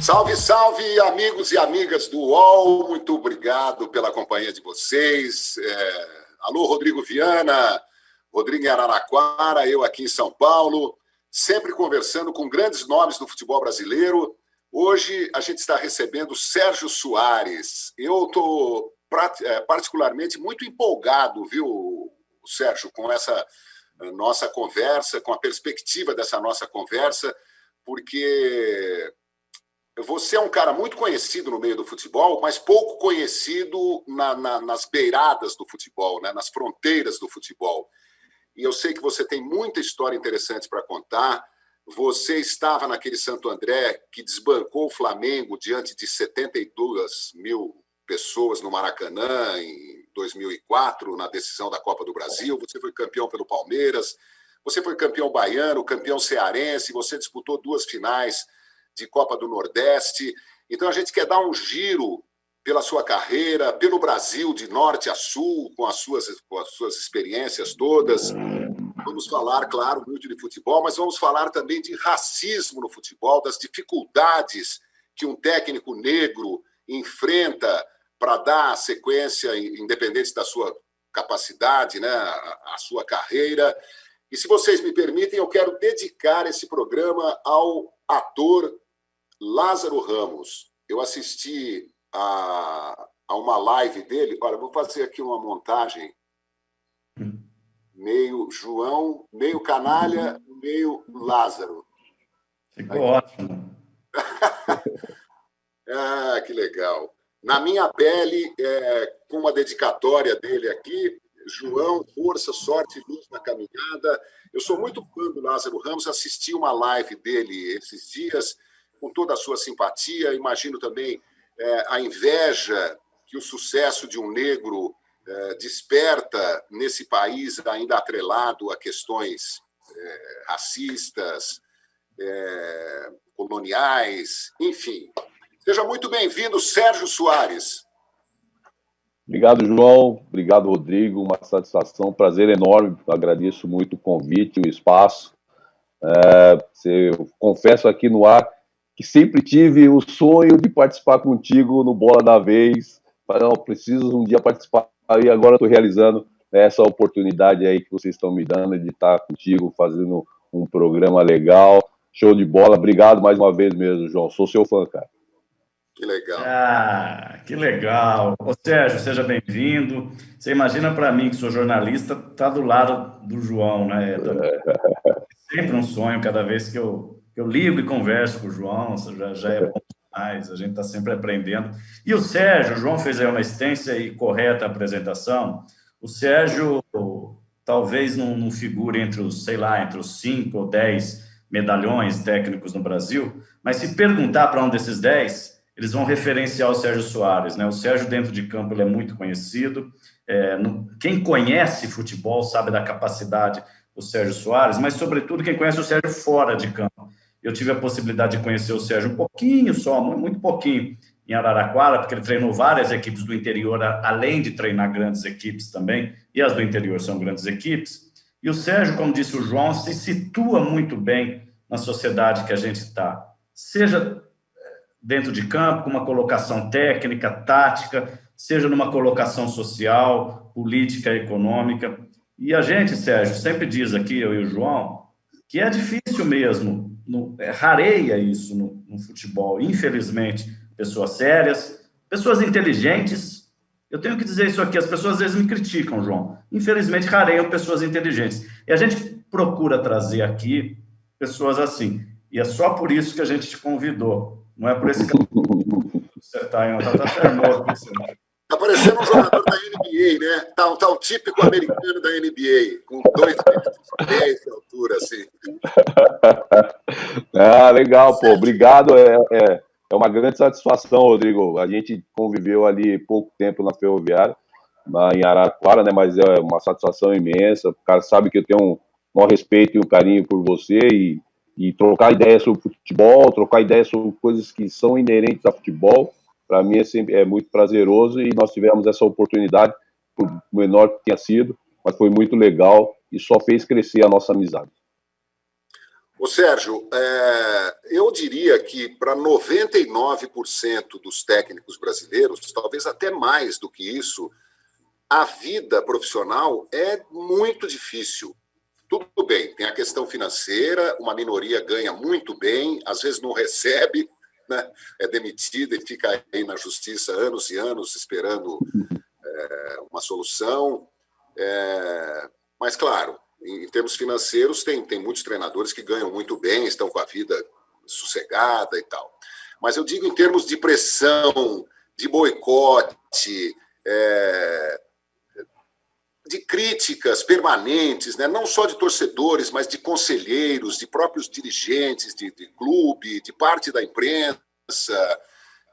Salve, salve, amigos e amigas do UOL, muito obrigado pela companhia de vocês. Alô, Rodrigo Viana, Rodrigo em Araraquara, eu aqui em São Paulo, sempre conversando com grandes nomes do futebol brasileiro. Hoje a gente está recebendo Sérgio Soares. Eu estou particularmente muito empolgado, viu, Sérgio, com essa nossa conversa, com a perspectiva dessa nossa conversa, porque você é um cara muito conhecido no meio do futebol, mas pouco conhecido nas beiradas do futebol, né? Nas fronteiras do futebol. E eu sei que você tem muita história interessante para contar. Você estava naquele Santo André que desbancou o Flamengo diante de 72 mil pessoas no Maracanã em 2004, na decisão da Copa do Brasil. Você foi campeão pelo Palmeiras, você foi campeão baiano, campeão cearense, você disputou 2 finais de Copa do Nordeste. Então a gente quer dar um giro pela sua carreira, pelo Brasil, de norte a sul, com as suas experiências todas. Vamos falar, claro, muito de futebol, mas vamos falar também de racismo no futebol, das dificuldades que um técnico negro enfrenta para dar sequência, independente da sua capacidade, né, a sua carreira. E se vocês me permitem, eu quero dedicar esse programa ao ator Lázaro Ramos. Eu assisti a uma live dele. Olha, vou fazer aqui uma montagem meio João, meio canalha, meio Lázaro. Ficou ótimo. Ah, que legal. Na minha pele, com uma dedicatória dele aqui, João, força, sorte e luz na caminhada. Eu sou muito fã do Lázaro Ramos, assisti uma live dele esses dias, com toda a sua simpatia. Imagino também a inveja que o sucesso de um negro desperta nesse país ainda atrelado a questões racistas, coloniais, enfim. Seja muito bem-vindo, Sérgio Soares. Obrigado, João. Obrigado, Rodrigo. Uma satisfação, um prazer enorme. Agradeço muito o convite, o espaço. Eu confesso aqui no ar que sempre tive o sonho de participar contigo no Bola da Vez. Falei, não, preciso um dia participar, e agora estou realizando essa oportunidade aí que vocês estão me dando de estar contigo, fazendo um programa legal. Show de bola. Obrigado mais uma vez mesmo, João. Sou seu fã, cara. Que legal. Que legal. Ô, Sérgio, seja bem-vindo. Você imagina para mim, que sou jornalista, tá do lado do João, né? É sempre um sonho, cada vez que eu ligo e converso com o João, já é bom demais, a gente está sempre aprendendo. E o Sérgio, o João fez aí uma extensa e correta apresentação. O Sérgio talvez não figure entre os 5 ou 10 medalhões técnicos no Brasil, mas se perguntar para um desses 10, eles vão referenciar o Sérgio Soares, né? O Sérgio, dentro de campo, ele é muito conhecido. Quem conhece futebol sabe da capacidade do Sérgio Soares, mas, sobretudo, quem conhece o Sérgio fora de campo. Eu tive a possibilidade de conhecer o Sérgio um pouquinho só, muito pouquinho, em Araraquara, porque ele treinou várias equipes do interior, além de treinar grandes equipes também, e as do interior são grandes equipes. E o Sérgio, como disse o João, se situa muito bem na sociedade que a gente está, seja dentro de campo, com uma colocação técnica, tática, seja numa colocação social, política, econômica. E a gente, Sérgio, sempre diz aqui, eu e o João, que é difícil mesmo, rareia isso no futebol. Infelizmente, pessoas sérias, pessoas inteligentes. Eu tenho que dizer isso aqui, as pessoas às vezes me criticam, João. Infelizmente, rareiam pessoas inteligentes. E a gente procura trazer aqui pessoas assim. E é só por isso que a gente te convidou. Não é por esse caminho que você está aí, está fermoso. Está parecendo um jogador da NBA, né? Tá o típico americano da NBA, com 2,10 m de altura, assim. Legal, pô. Obrigado. É uma grande satisfação, Rodrigo. A gente conviveu ali pouco tempo na Ferroviária, em Araraquara, né? Mas é uma satisfação imensa. O cara sabe que eu tenho um maior respeito e um carinho por você e trocar ideias sobre futebol, trocar ideias sobre coisas que são inerentes a futebol. Para mim é muito prazeroso, e nós tivemos essa oportunidade, por menor que tenha sido, mas foi muito legal e só fez crescer a nossa amizade. Ô Sérgio, eu diria que para 99% dos técnicos brasileiros, talvez até mais do que isso, a vida profissional é muito difícil. Tudo bem, tem a questão financeira, uma minoria ganha muito bem, às vezes não recebe, né? É demitida e fica aí na justiça anos e anos esperando uma solução. Mas, claro, em termos financeiros, tem muitos treinadores que ganham muito bem, estão com a vida sossegada e tal. Mas eu digo em termos de pressão, de boicote, de críticas permanentes, né? Não só de torcedores, mas de conselheiros, de próprios dirigentes de clube, de parte da imprensa.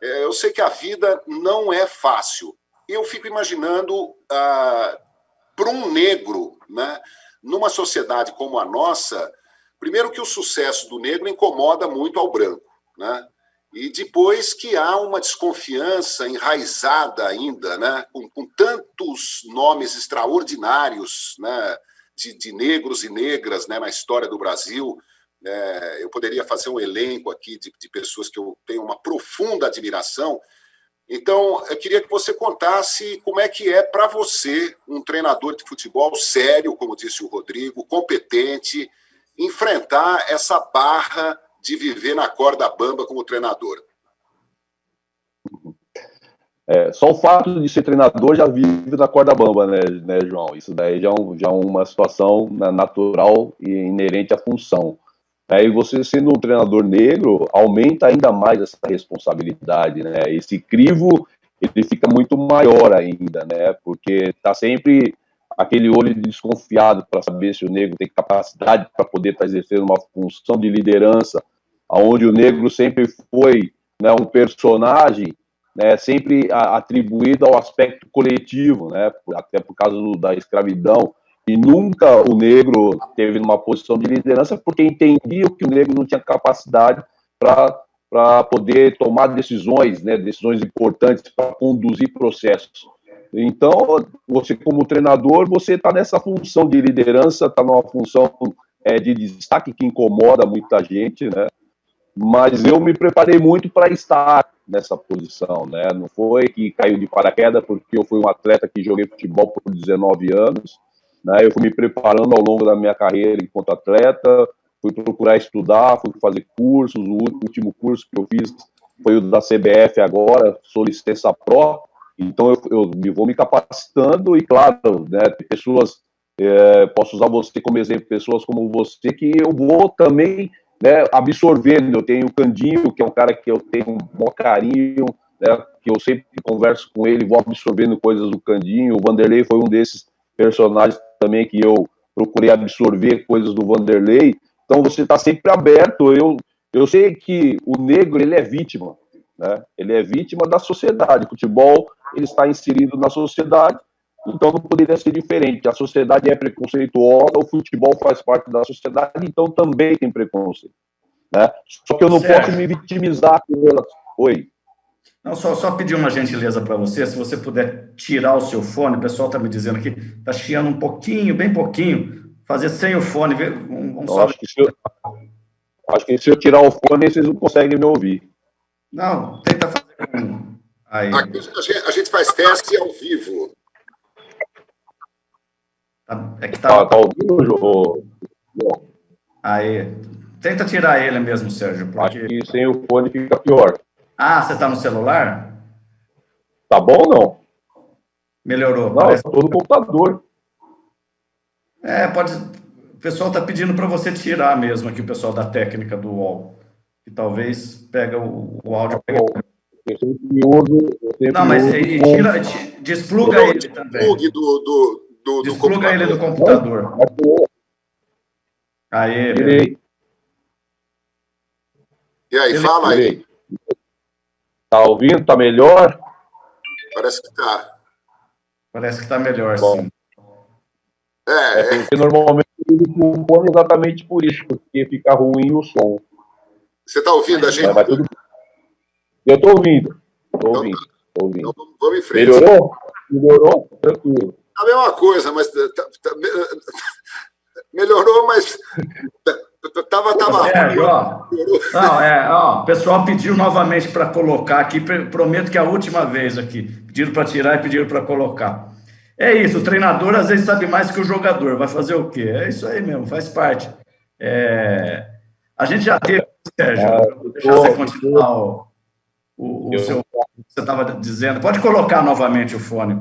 Eu sei que a vida não é fácil. Eu fico imaginando para um negro, né? Numa sociedade como a nossa, primeiro que o sucesso do negro incomoda muito ao branco, né? E depois que há uma desconfiança enraizada ainda, né? Com tantos nomes extraordinários, né? de negros e negras, né? Na história do Brasil. Eu poderia fazer um elenco aqui de pessoas que eu tenho uma profunda admiração. Então, eu queria que você contasse como é que é para você, um treinador de futebol sério, como disse o Rodrigo, competente, enfrentar essa barra de viver na corda bamba como treinador. Só o fato de ser treinador já vive na corda bamba, né, João? Isso daí já é uma situação natural e inerente à função. E você sendo um treinador negro, aumenta ainda mais essa responsabilidade, né? Esse crivo, ele fica muito maior ainda, né? Porque tá sempre aquele olho desconfiado para saber se o negro tem capacidade para poder estar exercendo uma função de liderança, onde o negro sempre foi, né, um personagem, né, sempre atribuído ao aspecto coletivo, né? Até por causa da escravidão. E nunca o negro teve numa posição de liderança porque entendia que o negro não tinha capacidade para poder tomar decisões, né, decisões importantes para conduzir processos. Então, você como treinador, você está nessa função de liderança, está numa função de destaque que incomoda muita gente, né? Mas eu me preparei muito para estar nessa posição, né? Não foi que caiu de paraquedas porque eu fui um atleta que joguei futebol por 19 anos, né? Eu fui me preparando ao longo da minha carreira enquanto atleta, fui procurar estudar, fui fazer cursos. O último curso que eu fiz foi o da CBF agora, sou licença pró, então eu vou me capacitando e, claro, né, pessoas, posso usar você como exemplo, pessoas como você, que eu vou também, né, absorvendo. Eu tenho o Candinho, que é um cara que eu tenho um bom carinho, né, que eu sempre converso com ele, vou absorvendo coisas do Candinho. O Vanderlei foi um desses personagens também que eu procurei absorver coisas do Vanderlei. Então você está sempre aberto. Eu sei que o negro, ele é vítima, né? Ele é vítima da sociedade. O futebol, ele está inserido na sociedade, então não poderia ser diferente. A sociedade é preconceituosa, o futebol faz parte da sociedade, então também tem preconceito, né? Só que eu não posso me vitimizar com elas. Oi. Não, só pedir uma gentileza para você, se você puder tirar o seu fone, o pessoal está me dizendo aqui, está chiando um pouquinho, bem pouquinho, fazer sem o fone. Acho que se eu tirar o fone, vocês não conseguem me ouvir. Não, tenta fazer. Aí. Aqui a gente faz teste ao vivo. Tá ouvindo, João? Aí. Tenta tirar ele mesmo, Sérgio. Porque... Acho que sem o fone fica pior. Ah, você está no celular? Tá bom ou não? Melhorou. Não, parece... eu tô no computador. Pode... O pessoal está pedindo para você tirar mesmo aqui, o pessoal da técnica do UOL. Que talvez pega o áudio. Eu sempre uso... Não, mas despluga ele também. Despluga ele do computador. Aí, tirei. E aí, fala aí. Tá ouvindo? Tá melhor? Parece que tá. Parece que tá melhor, bom. Sim. Porque normalmente eu uso o fone exatamente por isso, porque fica ruim o som. Você tá ouvindo a gente? Eu tô ouvindo. Tô ouvindo. Então, vamos em frente. Melhorou? Tranquilo. A mesma coisa, mas melhorou, mas tá Tava Sérgio, ó. Não, ó, o pessoal pediu novamente para colocar aqui, prometo que é a última vez aqui. Pediram para tirar e pediram para colocar. É isso, o treinador às vezes sabe mais que o jogador, vai fazer o quê? É isso aí mesmo, faz parte. A gente já teve, Sérgio, vou deixar você continuar o seu. Você estava dizendo. Pode colocar novamente o fone.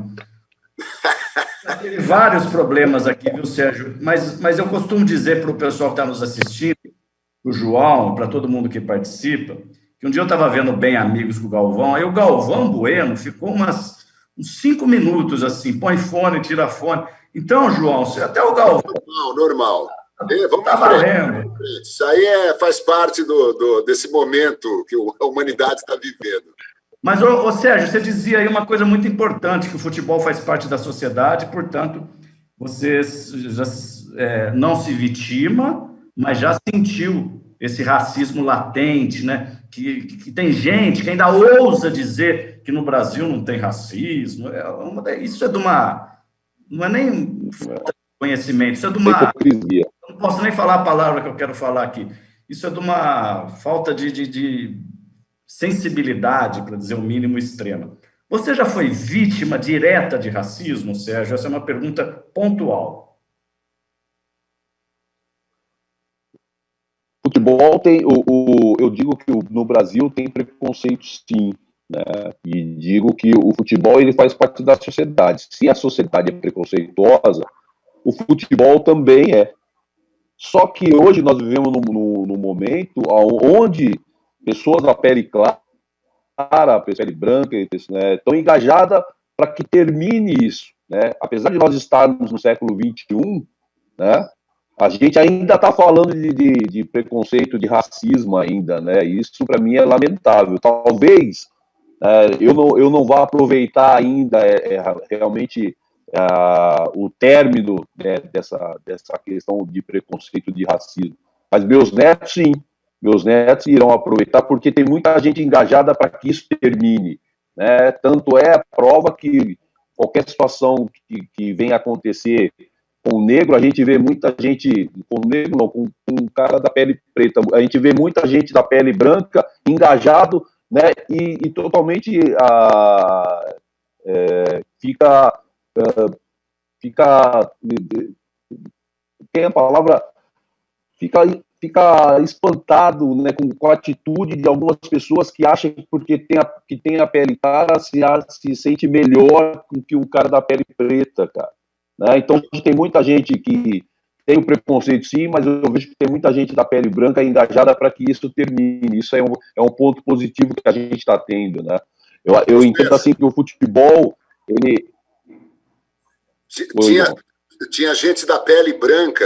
Já teve vários problemas aqui, viu, Sérgio? Mas eu costumo dizer para o pessoal que está nos assistindo, para o João, para todo mundo que participa, que um dia eu estava vendo Bem Amigos com o Galvão, aí o Galvão Bueno ficou uns 5 minutos assim, põe fone, tira fone. Então, João, até o Galvão. Normal. Vamos tá valendo. Isso aí faz parte desse momento que a humanidade está vivendo. Mas, ô Sérgio, você dizia aí uma coisa muito importante, que o futebol faz parte da sociedade, portanto, você já não se vitima, mas já sentiu esse racismo latente, né? Que tem gente que ainda ousa dizer que no Brasil não tem racismo. Isso é de uma... Não é nem conhecimento, isso é de uma... Eu não posso nem falar a palavra que eu quero falar aqui. Isso é de uma falta de sensibilidade, para dizer o mínimo, extrema. Você já foi vítima direta de racismo, Sérgio? Essa é uma pergunta pontual. Futebol tem, eu digo que no Brasil tem preconceito, sim, né? E digo que o futebol ele faz parte da sociedade. Se a sociedade é preconceituosa, o futebol também é. Só que hoje nós vivemos num momento onde pessoas da pele clara, pele branca, né, estão engajadas para que termine isso, né? Apesar de nós estarmos no século XXI, né, a gente ainda está falando de preconceito, de racismo ainda, né? Isso para mim é lamentável. Talvez eu não vá aproveitar ainda realmente o término, né, dessa questão de preconceito, de racismo. Mas meus netos, sim. Meus netos irão aproveitar, porque tem muita gente engajada para que isso termine, né? Tanto é a prova que qualquer situação que venha acontecer com o negro, a gente vê muita gente, com o negro não, com um cara da pele preta, a gente vê muita gente da pele branca engajado, né? E totalmente fica tem a palavra, fica espantado, né, com a atitude de algumas pessoas que acham que porque tem a pele clara se sente melhor que o cara da pele preta, cara. Né? Então, tem muita gente que tem o preconceito, sim, mas eu vejo que tem muita gente da pele branca engajada para que isso termine. Isso é um ponto positivo que a gente está tendo, né? Eu entendo assim que o futebol, ele... Tinha gente da pele branca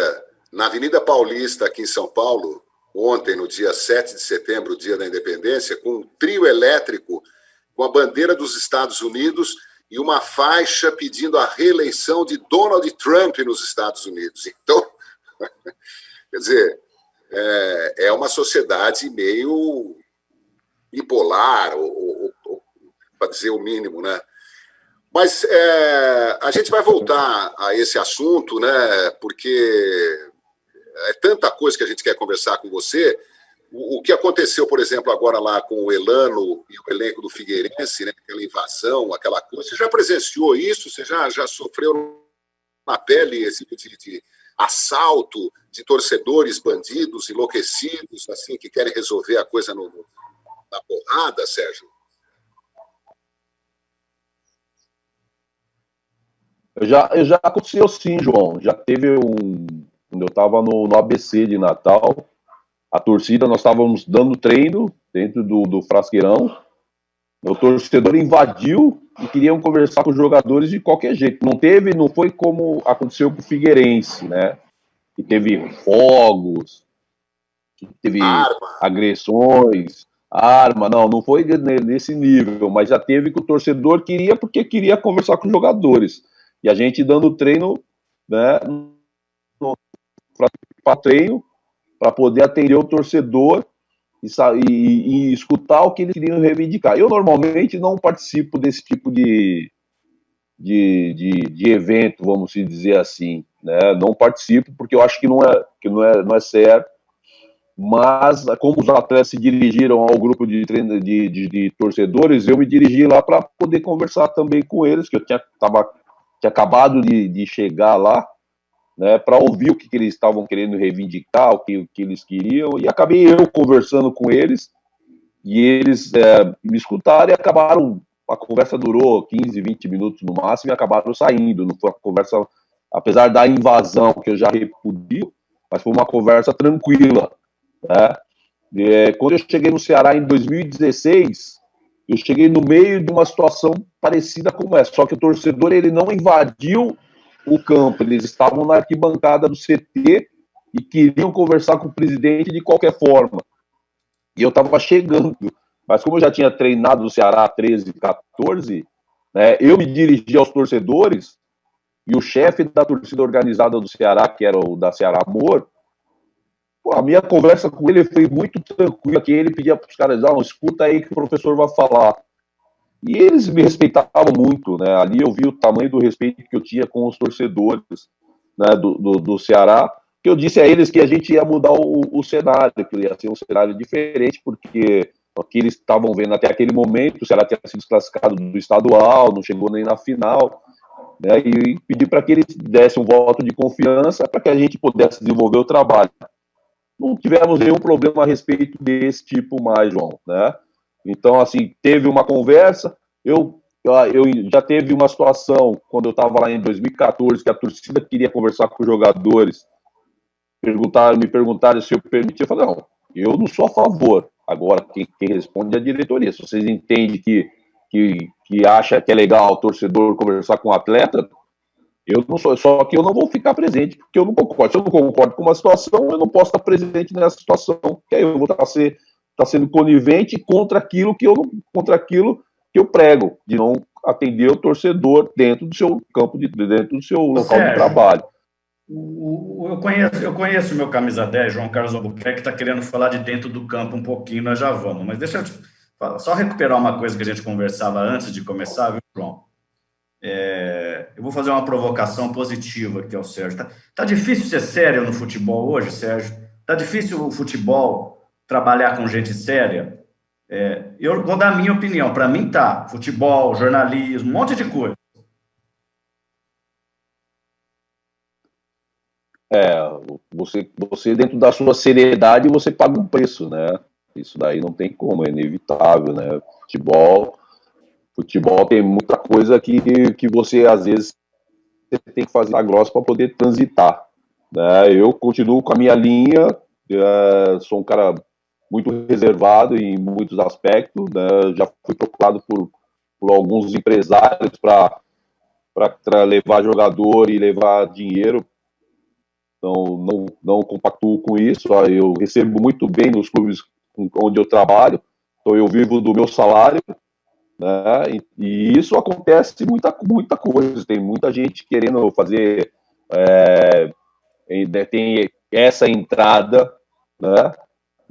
na Avenida Paulista, aqui em São Paulo, ontem, no dia 7 de setembro, dia da Independência, com um trio elétrico com a bandeira dos Estados Unidos e uma faixa pedindo a reeleição de Donald Trump nos Estados Unidos. Então, quer dizer, é uma sociedade meio bipolar, para dizer o mínimo, né? Mas a gente vai voltar a esse assunto, né? Porque é tanta coisa que a gente quer conversar com você. O que aconteceu, por exemplo, agora lá com o Elano e o elenco do Figueirense, né? Aquela invasão, aquela coisa. Você já presenciou isso? Você já sofreu na pele esse tipo de assalto de torcedores bandidos, enlouquecidos, assim, que querem resolver a coisa na porrada, Sérgio? Já aconteceu, sim, João. Já teve quando eu estava no ABC de Natal, a torcida, nós estávamos dando treino dentro do Frasqueirão, o torcedor invadiu e queriam conversar com os jogadores de qualquer jeito. Não foi como aconteceu com o Figueirense, né? Que teve fogos, que teve agressões, arma, não foi nesse nível, mas já teve que o torcedor queria porque queria conversar com os jogadores. E a gente dando treino, né, para treino, para poder atender o torcedor e escutar o que eles queriam reivindicar. Eu normalmente não participo desse tipo de evento, vamos dizer assim, né? Não participo porque eu acho que não é certo. mas como os atletas se dirigiram ao grupo de torcedores, eu me dirigi lá para poder conversar também com eles, que eu tinha acabado de chegar lá, né, para ouvir o que eles estavam querendo reivindicar, o que eles queriam, e acabei eu conversando com eles, e eles me escutaram e acabaram, a conversa durou 15, 20 minutos no máximo, e acabaram saindo, não foi uma conversa, apesar da invasão, que eu já repudio, mas foi uma conversa tranquila, né? Quando eu cheguei no Ceará em 2016, eu cheguei no meio de uma situação parecida com essa, só que o torcedor ele não invadiu o campo, eles estavam na arquibancada do CT e queriam conversar com o presidente de qualquer forma. E eu estava chegando, mas como eu já tinha treinado no Ceará 13, 14, né, eu me dirigi aos torcedores e o chefe da torcida organizada do Ceará, que era o da Ceará Amor, a minha conversa com ele foi muito tranquila, que ele pedia para os caras, escuta aí que o professor vai falar. E eles me respeitavam muito, né? Ali eu vi o tamanho do respeito que eu tinha com os torcedores, né, do Ceará, que eu disse a eles que a gente ia mudar o cenário, que ia ser um cenário diferente, porque o que eles estavam vendo até aquele momento, o Ceará tinha sido desclassificado do estadual, não chegou nem na final, né? E pedi para que eles dessem um voto de confiança para que a gente pudesse desenvolver o trabalho. Não tivemos nenhum problema a respeito desse tipo mais, João, né? Então, assim, teve uma conversa, eu já teve uma situação, quando eu estava lá em 2014, que a torcida queria conversar com os jogadores, me perguntaram se eu permitia, eu falei, não, eu não sou a favor, agora quem responde é a diretoria, se vocês entendem que acha que é legal o torcedor conversar com o atleta, eu não sou, só que eu não vou ficar presente, porque eu não concordo. Se eu não concordo com uma situação, eu não posso estar presente nessa situação, que aí eu vou estar sendo conivente contra aquilo que eu prego, de não atender o torcedor dentro do seu campo, dentro do seu local de trabalho. Eu conheço o meu camisa 10, João Carlos Albuquerque, que está querendo falar de dentro do campo um pouquinho, nós já vamos, mas deixa eu só recuperar uma coisa que a gente conversava antes de começar, viu, João? Eu vou fazer uma provocação positiva aqui ao Sérgio. Tá difícil ser sério no futebol hoje, Sérgio? Tá difícil o futebol trabalhar com gente séria? Eu vou dar a minha opinião. Para mim, tá. Futebol, jornalismo, um monte de coisa. Você dentro da sua seriedade, você paga um preço, né? Isso daí não tem como, é inevitável, né? Futebol tem muita coisa que você, às vezes, tem que fazer a grossa para poder transitar, né? Eu continuo com a minha linha, sou um cara muito reservado em muitos aspectos, né? Já fui procurado por alguns empresários para levar jogador e levar dinheiro, então não compactuo com isso. Eu recebo muito bem nos clubes onde eu trabalho, então eu vivo do meu salário, né? E isso acontece muita coisa, tem muita gente querendo fazer, tem essa entrada, né?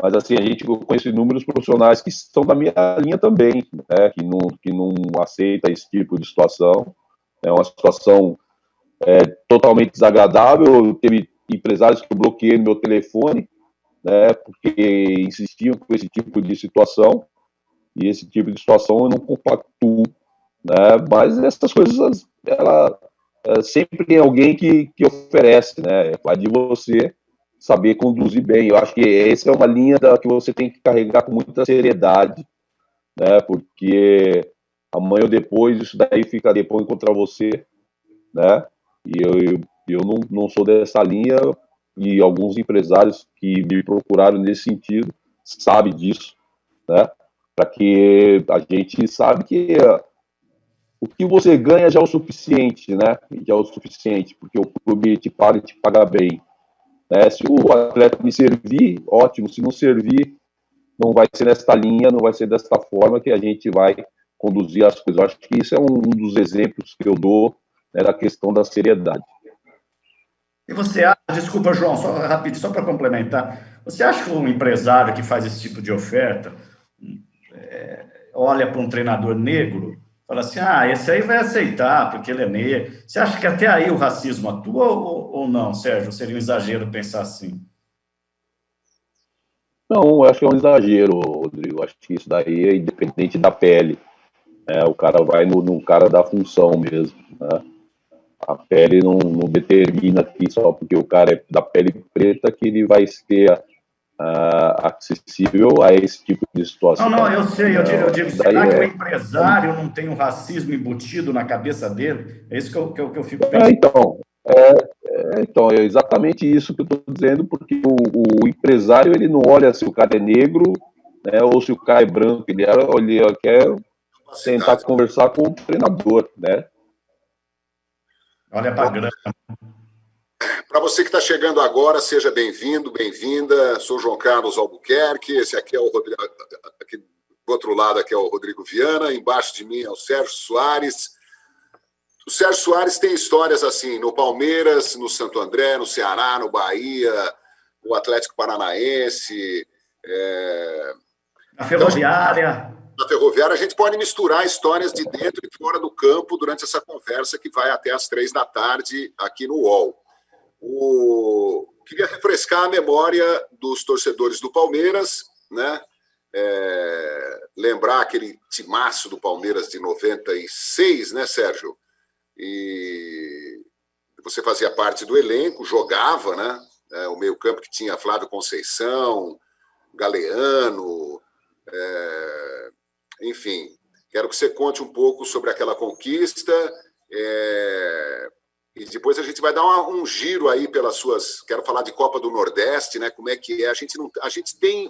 Mas assim, a gente conhece inúmeros profissionais que estão da minha linha também, né? Que não aceita esse tipo de situação, é uma situação totalmente desagradável. Teve empresários que eu bloqueei no meu telefone, né? Porque insistiam com esse tipo de situação, e esse tipo de situação eu não compactuo, né? Mas essas coisas, sempre tem alguém que oferece, né? Vai de você saber conduzir bem. Eu acho que essa é uma linha que você tem que carregar com muita seriedade, né? Porque amanhã ou depois isso daí fica depois contra você, né? E eu não sou dessa linha, e alguns empresários que me procuraram nesse sentido sabem disso, né? Para que a gente sabe que o que você ganha já é o suficiente, né? Já é o suficiente, porque o clube te paga e te paga bem, né? Se o atleta me servir, ótimo. Se não servir, não vai ser nesta linha, não vai ser desta forma que a gente vai conduzir as coisas. Eu acho que isso é um dos exemplos que eu dou, né, da questão da seriedade. E você acha, desculpa, João, só rapidinho, só para complementar, você acha que um empresário que faz esse tipo de oferta olha para um treinador negro, fala assim, esse aí vai aceitar, porque ele é negro. Você acha que até aí o racismo atua ou não, Sérgio? Seria um exagero pensar assim? Não, eu acho que é um exagero, Rodrigo. Acho que isso daí é independente da pele. O cara vai no cara da função mesmo, né? A pele não determina que só porque o cara é da pele preta que ele vai ser acessível a esse tipo de situação. Não, eu sei, eu digo, será que o Daí empresário não tem um racismo embutido na cabeça dele? É isso que eu fico pensando. Então, é exatamente isso que eu estou dizendo, porque o empresário ele não olha se o cara é negro, né, ou se o cara é branco, ele quer tentar conversar com o treinador, né? Olha para a grana. Para você que está chegando agora, seja bem-vindo, bem-vinda. Sou João Carlos Albuquerque, esse aqui é o Rodrigo, aqui do outro lado aqui é o Rodrigo Viana, embaixo de mim é o Sérgio Soares. O Sérgio Soares tem histórias assim, no Palmeiras, no Santo André, no Ceará, no Bahia, no Atlético Paranaense. A Ferroviária. Na Ferroviária, a gente pode misturar histórias de dentro e fora do campo durante essa conversa que vai até às 3 da tarde aqui no UOL. Queria refrescar a memória dos torcedores do Palmeiras, né? Lembrar aquele timaço do Palmeiras de 96, né, Sérgio? E você fazia parte do elenco, jogava, né? O meio-campo que tinha Flávio Conceição, Galeano, enfim. Quero que você conte um pouco sobre aquela conquista. E depois a gente vai dar um giro aí pelas suas... Quero falar de Copa do Nordeste, né? Como é que é? A gente tem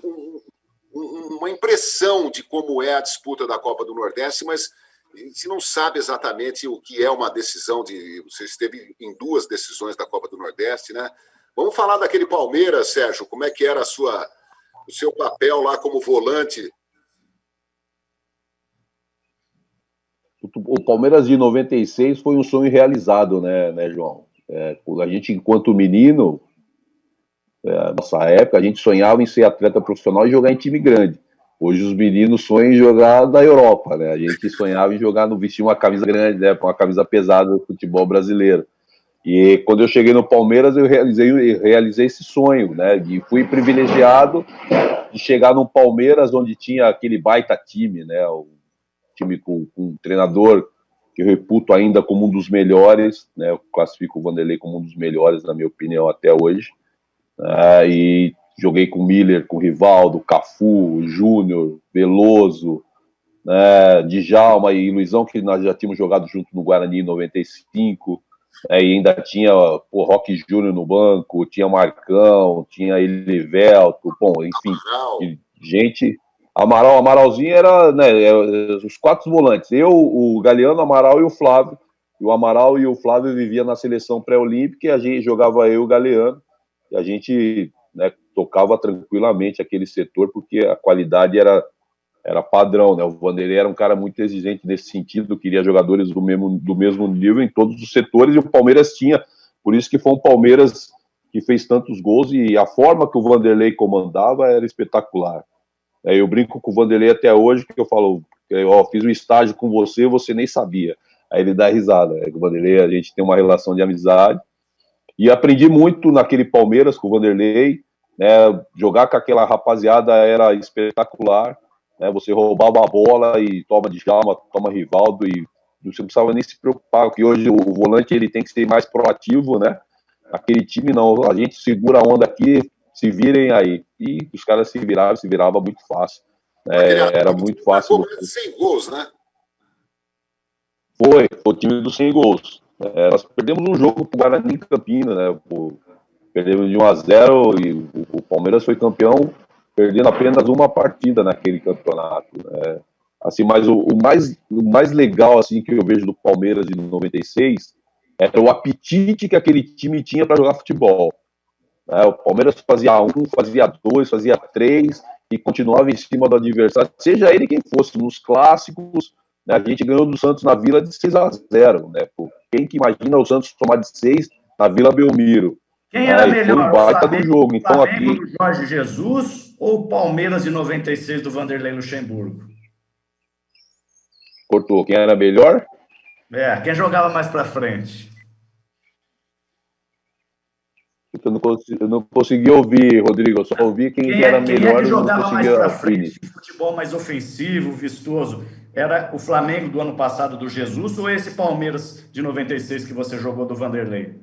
uma impressão de como é a disputa da Copa do Nordeste, mas a gente não sabe exatamente o que é uma decisão de... Você esteve em 2 decisões da Copa do Nordeste, né? Vamos falar daquele Palmeiras, Sérgio. Como é que era o seu papel lá como volante? O Palmeiras de 96 foi um sonho realizado, né, João? A gente, enquanto menino, nossa época, a gente sonhava em ser atleta profissional e jogar em time grande. Hoje os meninos sonham em jogar na Europa, né? A gente sonhava em jogar vestir uma camisa grande, né? Uma camisa pesada do futebol brasileiro. E quando eu cheguei no Palmeiras, eu realizei esse sonho, né? E fui privilegiado de chegar no Palmeiras, onde tinha aquele baita time, né? O time com um treinador que eu reputo ainda como um dos melhores, né? Eu classifico o Vanderlei como um dos melhores, na minha opinião, até hoje. E joguei com Miller, com Rivaldo, Cafu, Júnior, Veloso, né? Djalma e Luizão, que nós já tínhamos jogado junto no Guarani em 95. E ainda tinha o Roque Júnior no banco, tinha Marcão, tinha Elivelto, bom, enfim, gente. Amaralzinho era, né, os 4 volantes, eu, o Galeano, Amaral e o Flávio. E o Amaral e o Flávio viviam na seleção pré-olímpica e a gente jogava eu e o Galeano. E a gente, né, tocava tranquilamente aquele setor porque a qualidade era padrão, né? O Vanderlei era um cara muito exigente nesse sentido, queria jogadores do mesmo nível em todos os setores, e o Palmeiras tinha, por isso que foi um Palmeiras que fez tantos gols, e a forma que o Vanderlei comandava era espetacular. Eu brinco com o Vanderlei até hoje, que eu falo, fiz um estágio com você, você nem sabia. Aí ele dá risada, né? Com o Vanderlei a gente tem uma relação de amizade, e aprendi muito naquele Palmeiras com o Vanderlei, né? Jogar com aquela rapaziada era espetacular. Você roubava a bola e toma Djalma, toma Rivaldo, e você não precisava nem se preocupar, porque hoje o volante ele tem que ser mais proativo, né? Aquele time não, a gente segura a onda aqui, se virem aí. E os caras se viravam muito fácil. Era muito fácil. Marcou 100 gols, né? Foi o time dos 100 gols. Nós perdemos um jogo pro Guarani em Campinas, né? Perdemos de 1-0 e o Palmeiras foi campeão perdendo apenas uma partida naquele campeonato. Assim, mas o mais legal assim, que eu vejo do Palmeiras de 96 era o apetite que aquele time tinha para jogar futebol. O Palmeiras fazia 1, fazia 2, fazia 3 e continuava em cima do adversário, seja ele quem fosse. Nos clássicos, né, a gente ganhou do Santos na Vila de 6-0. Né? Quem que imagina o Santos tomar de 6 na Vila Belmiro? Quem era melhor, foi um baita do jogo. Então, Flamengo do Jorge Jesus ou o Palmeiras de 96 do Vanderlei Luxemburgo? Cortou. Quem era melhor? Quem jogava mais para frente? Eu não consegui ouvir, Rodrigo. Eu só ouvi quem era melhor. Quem é que jogava mais para frente, frente, futebol mais ofensivo, vistoso? Era o Flamengo do ano passado do Jesus ou esse Palmeiras de 96 que você jogou do Vanderlei?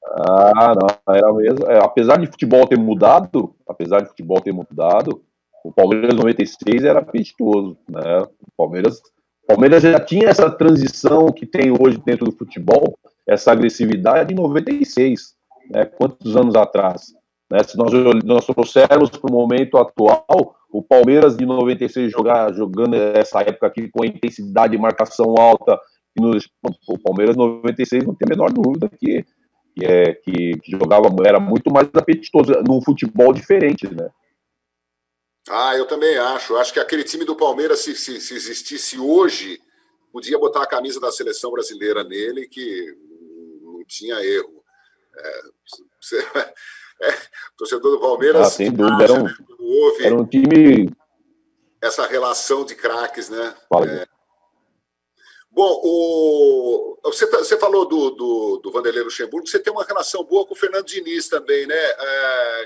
Ah, não, era mesmo. Apesar de futebol ter mudado, o Palmeiras 96 era apetitoso, né? O Palmeiras já tinha essa transição que tem hoje dentro do futebol, essa agressividade em 96, né? Quantos anos atrás? Né? Se nós trouxermos para o momento atual, o Palmeiras de 96 jogando essa época aqui com intensidade e marcação alta, o Palmeiras 96 não tem a menor dúvida que jogava, era muito mais apetitoso, num futebol diferente, né? Eu também acho. Acho que aquele time do Palmeiras, se existisse hoje, podia botar a camisa da seleção brasileira nele, que não tinha erro. O torcedor do Palmeiras, sem dúvida, era um time. Essa relação de craques, né? Bom, você falou do Vanderlei Luxemburgo, você tem uma relação boa com o Fernando Diniz também, né?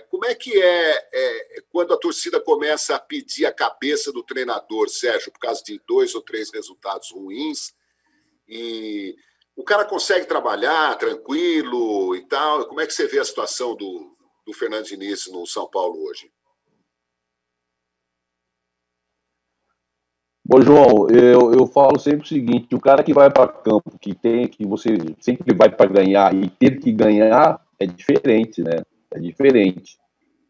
Como é que é quando a torcida começa a pedir a cabeça do treinador, Sérgio, por causa de 2 ou 3 resultados ruins, e o cara consegue trabalhar tranquilo e tal? Como é que você vê a situação do Fernando Diniz no São Paulo hoje? Bom, João, eu falo sempre o seguinte: o cara que vai para campo, que você sempre vai para ganhar e ter que ganhar, é diferente, né? É diferente.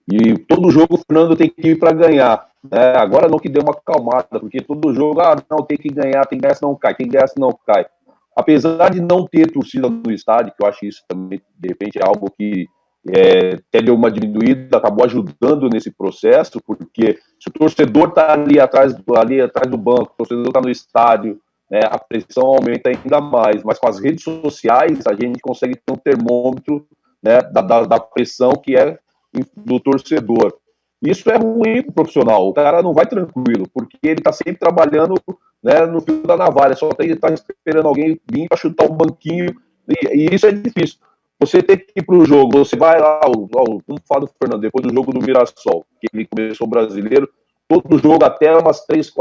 E todo jogo o Fernando tem que ir para ganhar, né? Agora não que deu uma acalmada, porque todo jogo, não, tem que ganhar senão não cai, tem que ganhar senão não cai. Apesar de não ter torcida no estádio, que eu acho que isso também, de repente, é algo que até deu uma diminuída, acabou ajudando nesse processo, porque se o torcedor está ali atrás do banco, o torcedor está no estádio, né, a pressão aumenta ainda mais, mas com as redes sociais a gente consegue ter um termômetro, né, da pressão que é do torcedor. Isso é ruim para o profissional, o cara não vai tranquilo, porque ele está sempre trabalhando, né, no fio da navalha, só está esperando alguém vir para chutar um banquinho, e isso é difícil. Você tem que ir para o jogo, você vai lá, vamos falar do Fernando, depois do jogo do Mirassol, que ele começou o brasileiro, todo jogo, até umas 3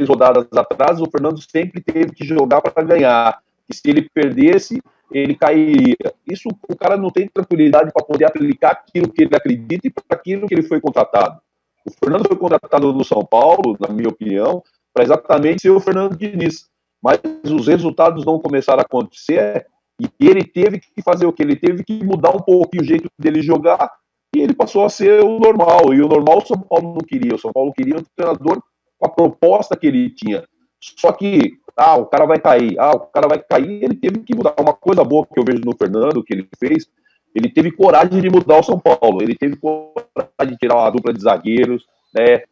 rodadas atrás, o Fernando sempre teve que jogar para ganhar, e se ele perdesse, ele cairia. Isso, o cara não tem tranquilidade para poder aplicar aquilo que ele acredita e para aquilo que ele foi contratado. O Fernando foi contratado no São Paulo, na minha opinião, para exatamente ser o Fernando Diniz, mas os resultados não começaram a acontecer. E ele teve que fazer o que? Ele teve que mudar um pouquinho o jeito dele jogar e ele passou a ser o normal. E o normal o São Paulo não queria. O São Paulo queria um treinador com a proposta que ele tinha. Só que, o cara vai cair. Ele teve que mudar. Uma coisa boa que eu vejo no Fernando, que ele fez, ele teve coragem de mudar o São Paulo. Ele teve coragem de tirar uma dupla de zagueiros, né?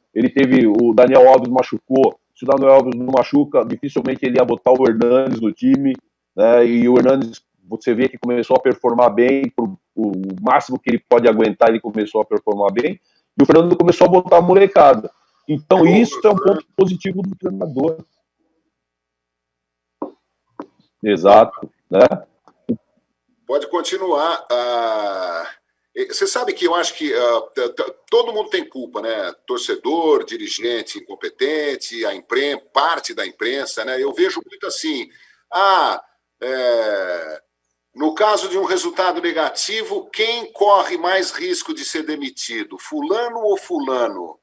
O Daniel Alves machucou. Se o Daniel Alves não machuca, dificilmente ele ia botar o Hernanes no time. Né, e o Hernanes, você vê que começou a performar bem, o máximo que ele pode aguentar, ele começou a performar bem, e o Fernando começou a botar a molecada. Então, isso é um ponto positivo do treinador. Exato. Né? Pode continuar. Você sabe que eu acho que todo mundo tem culpa, né? Torcedor, dirigente incompetente, a imprensa, parte da imprensa, né? Eu vejo muito assim, no caso de um resultado negativo, quem corre mais risco de ser demitido? Fulano ou fulano?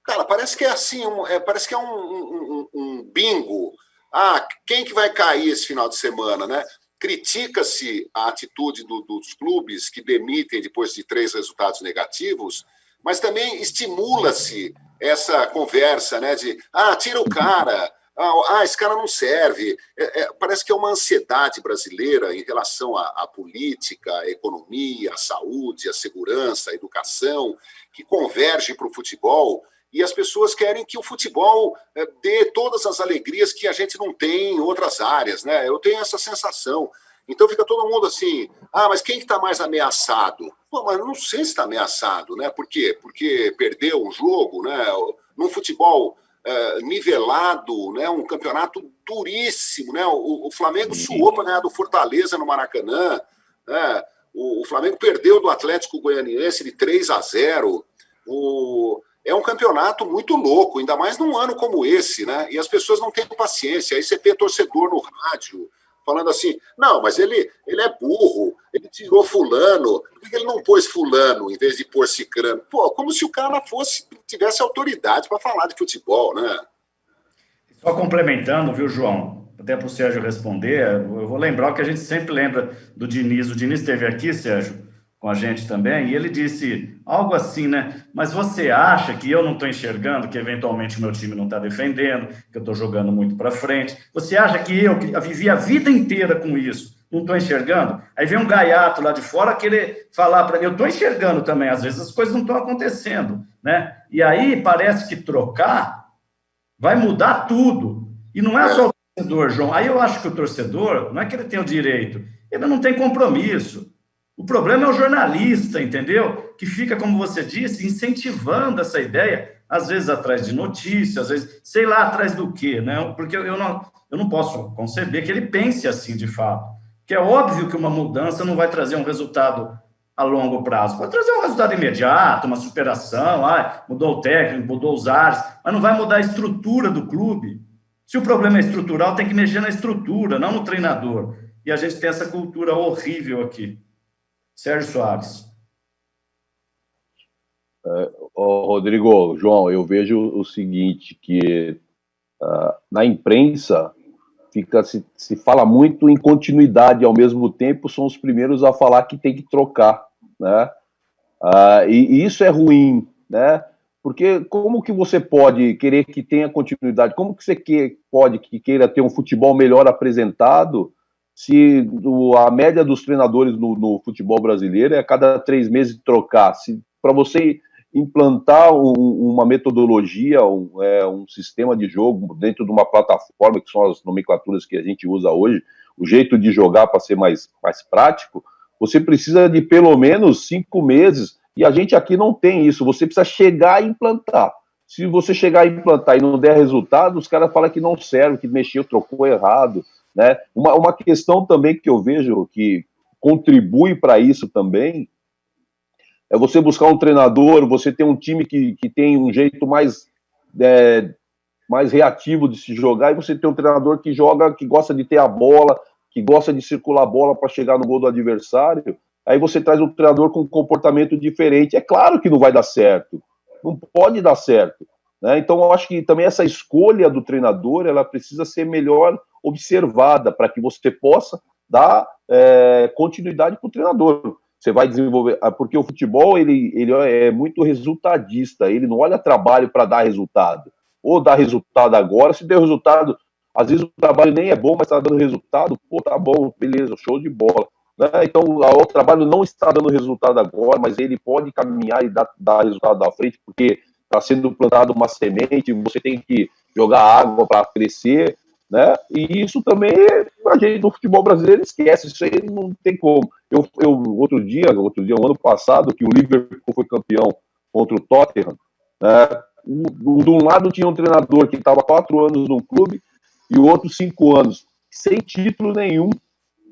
Cara, parece que é assim, parece que é um bingo. Quem que vai cair esse final de semana, né? Critica-se a atitude dos clubes que demitem depois de 3 resultados negativos, mas também estimula-se essa conversa, né? De, tira o cara... esse cara não serve. Parece que é uma ansiedade brasileira em relação à política, à economia, à saúde, à segurança, à educação, que convergem para o futebol, e as pessoas querem que o futebol dê todas as alegrias que a gente não tem em outras áreas, né? Eu tenho essa sensação. Então fica todo mundo assim, mas quem está mais ameaçado? Mas não sei se está ameaçado, né? Por quê? Porque perdeu um jogo, né? No futebol... nivelado, né? Um campeonato duríssimo, né? O Flamengo suou para ganhar do Fortaleza no Maracanã, né? O Flamengo perdeu do Atlético Goianiense de 3-0. É um campeonato muito louco, ainda mais num ano como esse, né? E as pessoas não têm paciência. Aí você vê torcedor no rádio falando assim, não, mas ele é burro, ele tirou fulano, por que ele não pôs fulano em vez de pôr cicrano? Pô, como se o cara tivesse autoridade para falar de futebol, né? Só complementando, viu, João? Até para o Sérgio responder, eu vou lembrar o que a gente sempre lembra do Diniz. O Diniz esteve aqui, Sérgio, com a gente também, e ele disse algo assim, né? Mas você acha que eu não estou enxergando, que eventualmente o meu time não está defendendo, que eu estou jogando muito para frente? Você acha que eu vivi a vida inteira com isso, não estou enxergando? Aí vem um gaiato lá de fora querer falar para mim, eu estou enxergando também, às vezes as coisas não estão acontecendo, né? E aí parece que trocar vai mudar tudo. E não é só o torcedor, João. Aí eu acho que o torcedor, não é que ele tem o direito, ele não tem compromisso. O problema é o jornalista, entendeu? Que fica, como você disse, incentivando essa ideia, às vezes atrás de notícias, às vezes, sei lá, atrás do quê, né? Porque eu não posso conceber que ele pense assim, de fato. Que é óbvio que uma mudança não vai trazer um resultado a longo prazo. Pode trazer um resultado imediato, uma superação, mudou o técnico, mudou os ares, mas não vai mudar a estrutura do clube. Se o problema é estrutural, tem que mexer na estrutura, não no treinador. E a gente tem essa cultura horrível aqui. Sérgio Soares. Rodrigo, João, eu vejo o seguinte, que na imprensa se fala muito em continuidade, ao mesmo tempo são os primeiros a falar que tem que trocar, né? E isso é ruim, né? Porque como que você pode querer que tenha continuidade? Como que você pode queira ter um futebol melhor apresentado se a média dos treinadores no futebol brasileiro é a cada 3 meses trocar? Para você implantar uma metodologia, um sistema de jogo dentro de uma plataforma, que são as nomenclaturas que a gente usa hoje, o jeito de jogar para ser mais prático, você precisa de pelo menos 5 meses, e a gente aqui não tem isso. Você precisa chegar e implantar. Se você chegar e implantar e não der resultado, os caras falam que não serve, que mexeu, trocou errado, né? Uma questão também que eu vejo que contribui para isso também é você buscar um treinador, você ter um time que tem um jeito mais reativo de se jogar, e você ter um treinador que joga, que gosta de ter a bola, que gosta de circular a bola para chegar no gol do adversário. Aí você traz um treinador com um comportamento diferente. É claro que não vai dar certo, não pode dar certo, né? Então eu acho que também essa escolha do treinador, ela precisa ser melhor observada para que você possa dar continuidade para o treinador. Você vai desenvolver, porque o futebol ele é muito resultadista, ele não olha trabalho para dar resultado, ou dar resultado agora, se deu resultado, às vezes o trabalho nem é bom, mas está dando resultado, pô, tá bom, beleza, show de bola, né? Então o trabalho não está dando resultado agora, mas ele pode caminhar e dar resultado à frente, porque está sendo plantado uma semente, você tem que jogar água para crescer, né? E isso também a gente do futebol brasileiro esquece, isso aí não tem como. Outro dia, um ano passado, que o Liverpool foi campeão contra o Tottenham, né? De um lado tinha um treinador que estava 4 anos no clube e o outro 5 anos, sem título nenhum,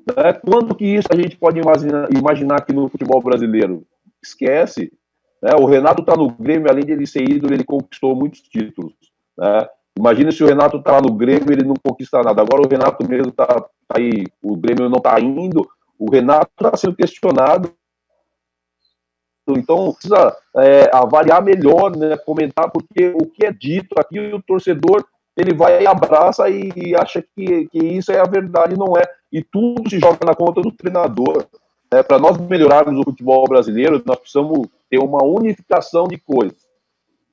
né? Quando que isso a gente pode imaginar aqui no futebol brasileiro? Esquece, né? O Renato está no Grêmio, além de ele ser ídolo, ele conquistou muitos títulos, né? Imagina se o Renato está lá no Grêmio e ele não conquista nada. Agora o Renato mesmo está aí, o Grêmio não está indo, o Renato está sendo questionado. Então precisa avaliar melhor, né, comentar, porque o que é dito aqui, o torcedor ele vai e abraça e acha que isso é a verdade, não é. E tudo se joga na conta do treinador. Para nós melhorarmos o futebol brasileiro, nós precisamos ter uma unificação de coisas.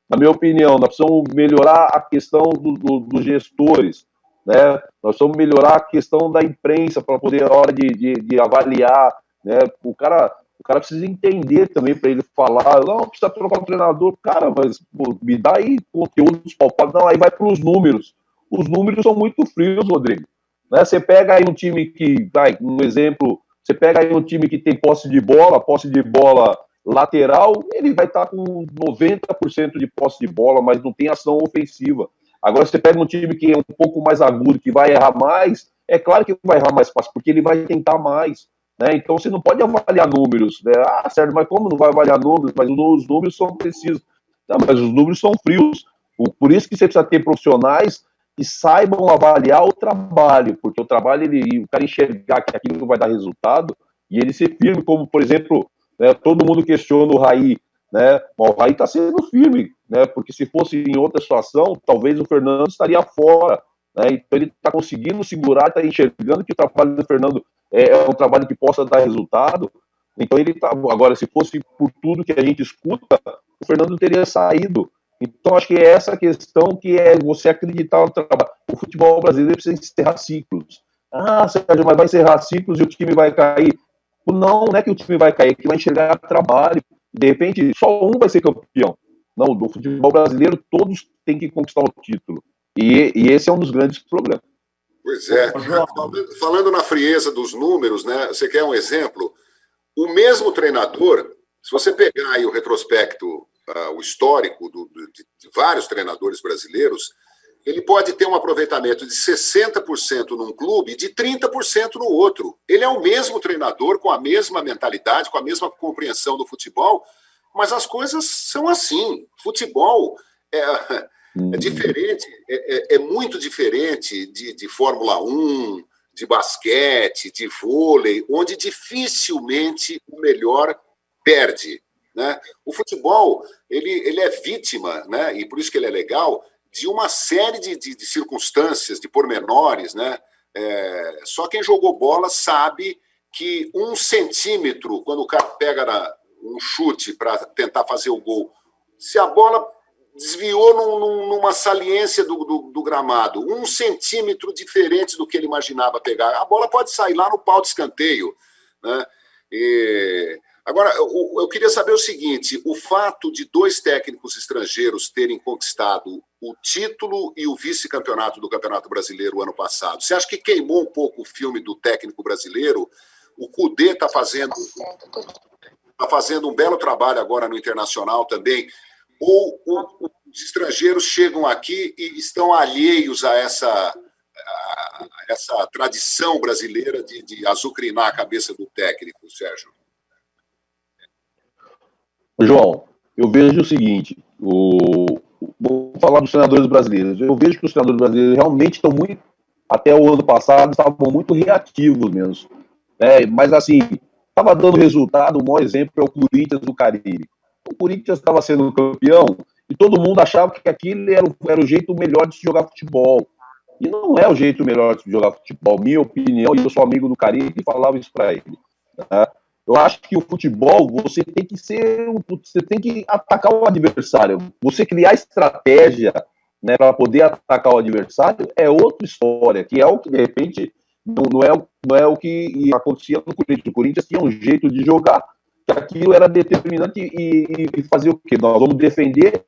Na minha opinião, nós precisamos melhorar a questão dos gestores, né? Nós precisamos melhorar a questão da imprensa para poder, na hora de avaliar, né? O cara precisa entender também para ele falar, não, precisa trocar o treinador, cara, mas pô, me dá aí conteúdos palpáveis. Não, aí vai para os números. Os números são muito frios, Rodrigo. Né? Você pega aí um time que, um exemplo, você pega aí um time que tem posse de bola lateral, ele vai estar com 90% de posse de bola, mas não tem ação ofensiva. Agora, você pega um time que é um pouco mais agudo, que vai errar mais, é claro que vai errar mais fácil, porque ele vai tentar mais. né? Então você não pode avaliar números, né? Ah, Sérgio, mas como não vai avaliar números? Mas os números são precisos. Não, mas os números são frios. Por isso que você precisa ter profissionais que saibam avaliar o trabalho, porque o trabalho, o cara enxergar que aquilo vai dar resultado, e ele ser firme, como, por exemplo, né, todo mundo questiona o Raí, né? O Raí está sendo firme, né? Porque se fosse em outra situação, talvez o Fernando estaria fora, né? Então ele está conseguindo segurar, está enxergando que o trabalho do Fernando é um trabalho que possa dar resultado. Então ele está. Agora, se fosse por tudo que a gente escuta, o Fernando teria saído. Então, acho que é essa questão que é você acreditar no trabalho. O futebol brasileiro precisa encerrar ciclos. Ah, Sérgio, mas vai encerrar ciclos e o time vai cair. Não, não é que o time vai cair, é que vai enxergar trabalho. De repente, só um vai ser campeão. Não, do futebol brasileiro, todos têm que conquistar o título. E esse é um dos grandes problemas. Pois é. Falando na frieza dos números, né? Você quer um exemplo? O mesmo treinador, se você pegar aí o retrospecto, o histórico de vários treinadores brasileiros, ele pode ter um aproveitamento de 60% num clube e de 30% no outro. Ele é o mesmo treinador, com a mesma mentalidade, com a mesma compreensão do futebol, mas as coisas são assim. Futebol é diferente, é muito diferente de Fórmula 1, de basquete, de vôlei, onde dificilmente o melhor perde, né? O futebol ele é vítima, né? E por isso que ele é legal, de uma série de circunstâncias, de pormenores, né? Só quem jogou bola sabe que 1 centímetro, quando o cara pega um chute para tentar fazer o gol, se a bola desviou numa saliência do gramado, 1 centímetro diferente do que ele imaginava pegar, a bola pode sair lá no pau de escanteio, né? Agora, eu queria saber o seguinte, o fato de 2 técnicos estrangeiros terem conquistado o título e o vice-campeonato do Campeonato Brasileiro ano passado, você acha que queimou um pouco o filme do técnico brasileiro? O Kudê está fazendo um belo trabalho agora no Internacional também, ou os estrangeiros chegam aqui e estão alheios a essa tradição brasileira de azucrinar a cabeça do técnico, Sérgio? João, eu vejo o seguinte, vou falar dos treinadores brasileiros, eu vejo que os treinadores brasileiros realmente estão muito, até o ano passado, estavam muito reativos mesmo, mas assim, estava dando resultado, o maior exemplo é o Corinthians do Carille. O Corinthians estava sendo campeão e todo mundo achava que aquilo era o jeito melhor de se jogar futebol. E não é o jeito melhor de se jogar futebol, minha opinião, e eu sou amigo do Carille e falava isso para ele, né? Eu acho que o futebol, você tem que atacar o adversário. Você criar estratégia, né, para poder atacar o adversário é outra história, que é o que, de repente, não é o que acontecia no Corinthians. O Corinthians tinha um jeito de jogar, que aquilo era determinante e fazer o quê? Nós vamos defender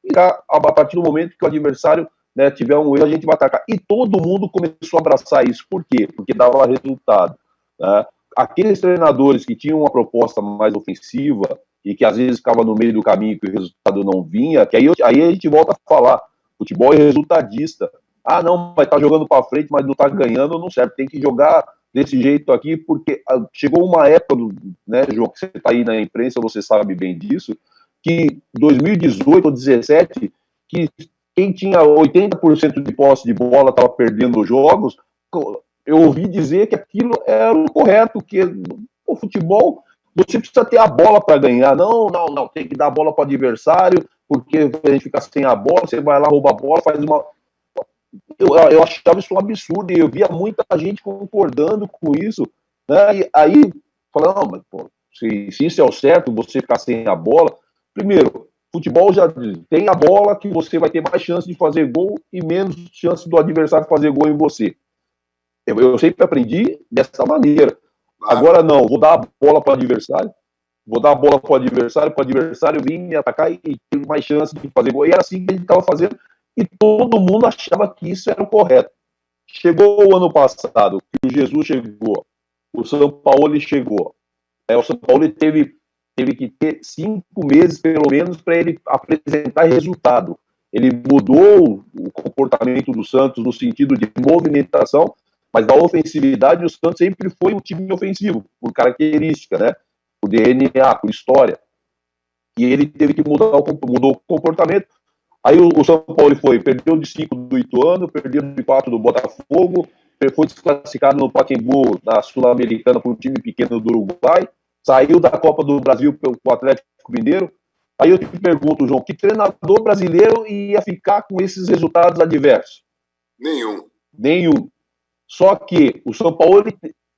e a partir do momento que o adversário, né, tiver um erro, a gente vai atacar. E todo mundo começou a abraçar isso. Por quê? Porque dava resultado, né? Aqueles treinadores que tinham uma proposta mais ofensiva e que às vezes ficava no meio do caminho que o resultado não vinha, que aí a gente volta a falar, futebol é resultadista. Ah, não, mas tá jogando para frente, mas não tá ganhando, não serve. Tem que jogar desse jeito aqui, porque chegou uma época, né, João, que você tá aí na imprensa, você sabe bem disso, que 2018 ou 2017, que quem tinha 80% de posse de bola estava perdendo os jogos. Eu ouvi dizer que aquilo era o correto, que o futebol, você precisa ter a bola para ganhar. Não, tem que dar a bola para o adversário, porque a gente fica sem a bola, você vai lá, rouba a bola, faz uma... Eu achava isso um absurdo, e eu via muita gente concordando com isso, né? E aí, falando, não, mas, pô, se isso é o certo, você ficar sem a bola, primeiro, futebol já tem a bola que você vai ter mais chance de fazer gol e menos chance do adversário fazer gol em você. Eu sempre aprendi dessa maneira. Agora não, vou dar a bola para o adversário, para o adversário vir me atacar e ter mais chance de fazer gol. E era assim que a gente estava fazendo, e todo mundo achava que isso era o correto. Chegou o ano passado, que o Jesus chegou, o São Paulo chegou. O São Paulo teve que ter 5 meses, pelo menos, para ele apresentar resultado. Ele mudou o comportamento do Santos no sentido de movimentação, Mas na ofensividade, o Santos sempre foi um time ofensivo, por característica, né? Por DNA, por história. E ele teve que mudou o comportamento. Aí o São Paulo perdeu de 5 do Ituano, perdeu de 4 do Botafogo, foi desclassificado no Pacaembu, na Sul-Americana, por um time pequeno do Uruguai, saiu da Copa do Brasil pelo Atlético Mineiro. Aí eu te pergunto, João, que treinador brasileiro ia ficar com esses resultados adversos? Nenhum. Só que o São Paulo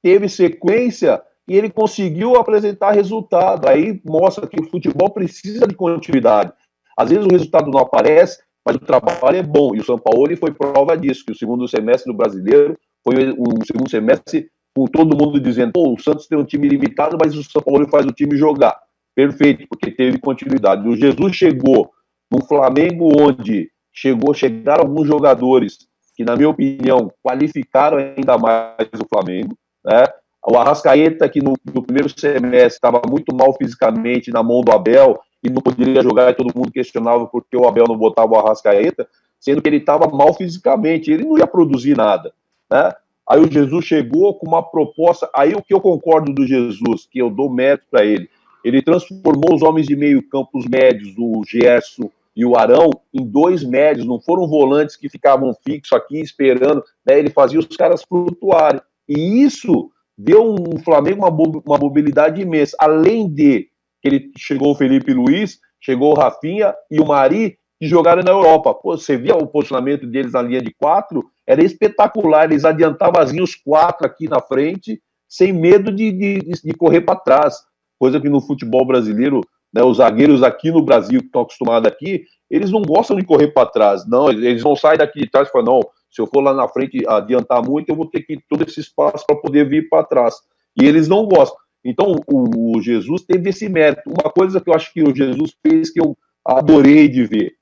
teve sequência e ele conseguiu apresentar resultado. Aí mostra que o futebol precisa de continuidade. Às vezes o resultado não aparece, mas o trabalho é bom. E o São Paulo foi prova disso, que o segundo semestre do brasileiro foi um segundo semestre com todo mundo dizendo, o Santos tem um time limitado, mas o São Paulo faz o time jogar. Perfeito, porque teve continuidade. O Jesus chegou no Flamengo, onde chegaram alguns jogadores que, na minha opinião, qualificaram ainda mais o Flamengo, né? O Arrascaeta, que no primeiro semestre estava muito mal fisicamente na mão do Abel e não poderia jogar, e todo mundo questionava por que o Abel não botava o Arrascaeta, sendo que ele estava mal fisicamente, ele não ia produzir nada, né? Aí o Jesus chegou com uma proposta, aí o que eu concordo do Jesus, que eu dou mérito para ele transformou os homens de meio campo, os médios, o Gerson e o Arão, em 2 médios, não foram volantes que ficavam fixos aqui esperando, né? Ele fazia os caras flutuarem, e isso deu um Flamengo uma mobilidade imensa, além de que ele chegou o Felipe Luiz, chegou o Rafinha e o Mari, que jogaram na Europa. Pô, você via o posicionamento deles na linha de 4, era espetacular, eles adiantavam os 4 aqui na frente, sem medo de correr para trás, coisa que no futebol brasileiro, né, os zagueiros aqui no Brasil, que estão acostumados aqui, eles não gostam de correr para trás, não, eles não saem daqui de trás e falam, não, se eu for lá na frente adiantar muito, eu vou ter que ir todo esse espaço para poder vir para trás, e eles não gostam. Então, o Jesus teve esse mérito. Uma coisa que eu acho que o Jesus fez que eu adorei de ver,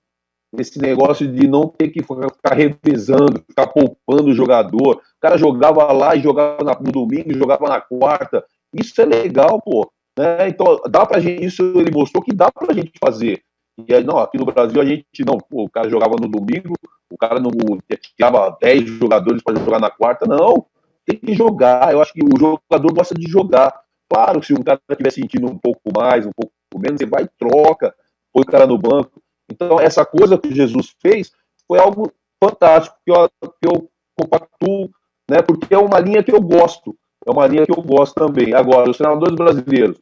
esse negócio de não ter que ficar revezando, ficar poupando o jogador. O cara jogava lá e jogava no domingo, jogava na quarta. Isso é legal, pô. Né? Então, dá pra gente, isso ele mostrou que dá pra gente fazer. E aí, não, aqui no Brasil a gente não, pô, o cara jogava no domingo, o cara não tirava 10 jogadores para jogar na quarta. Não, tem que jogar. Eu acho que o jogador gosta de jogar. Claro, se o cara estiver sentindo um pouco mais, um pouco menos, ele vai e troca, põe o cara no banco. Então, essa coisa que Jesus fez foi algo fantástico, que eu compactuo, né, porque é uma linha que eu gosto. É uma linha que eu gosto também. Agora, os treinadores brasileiros,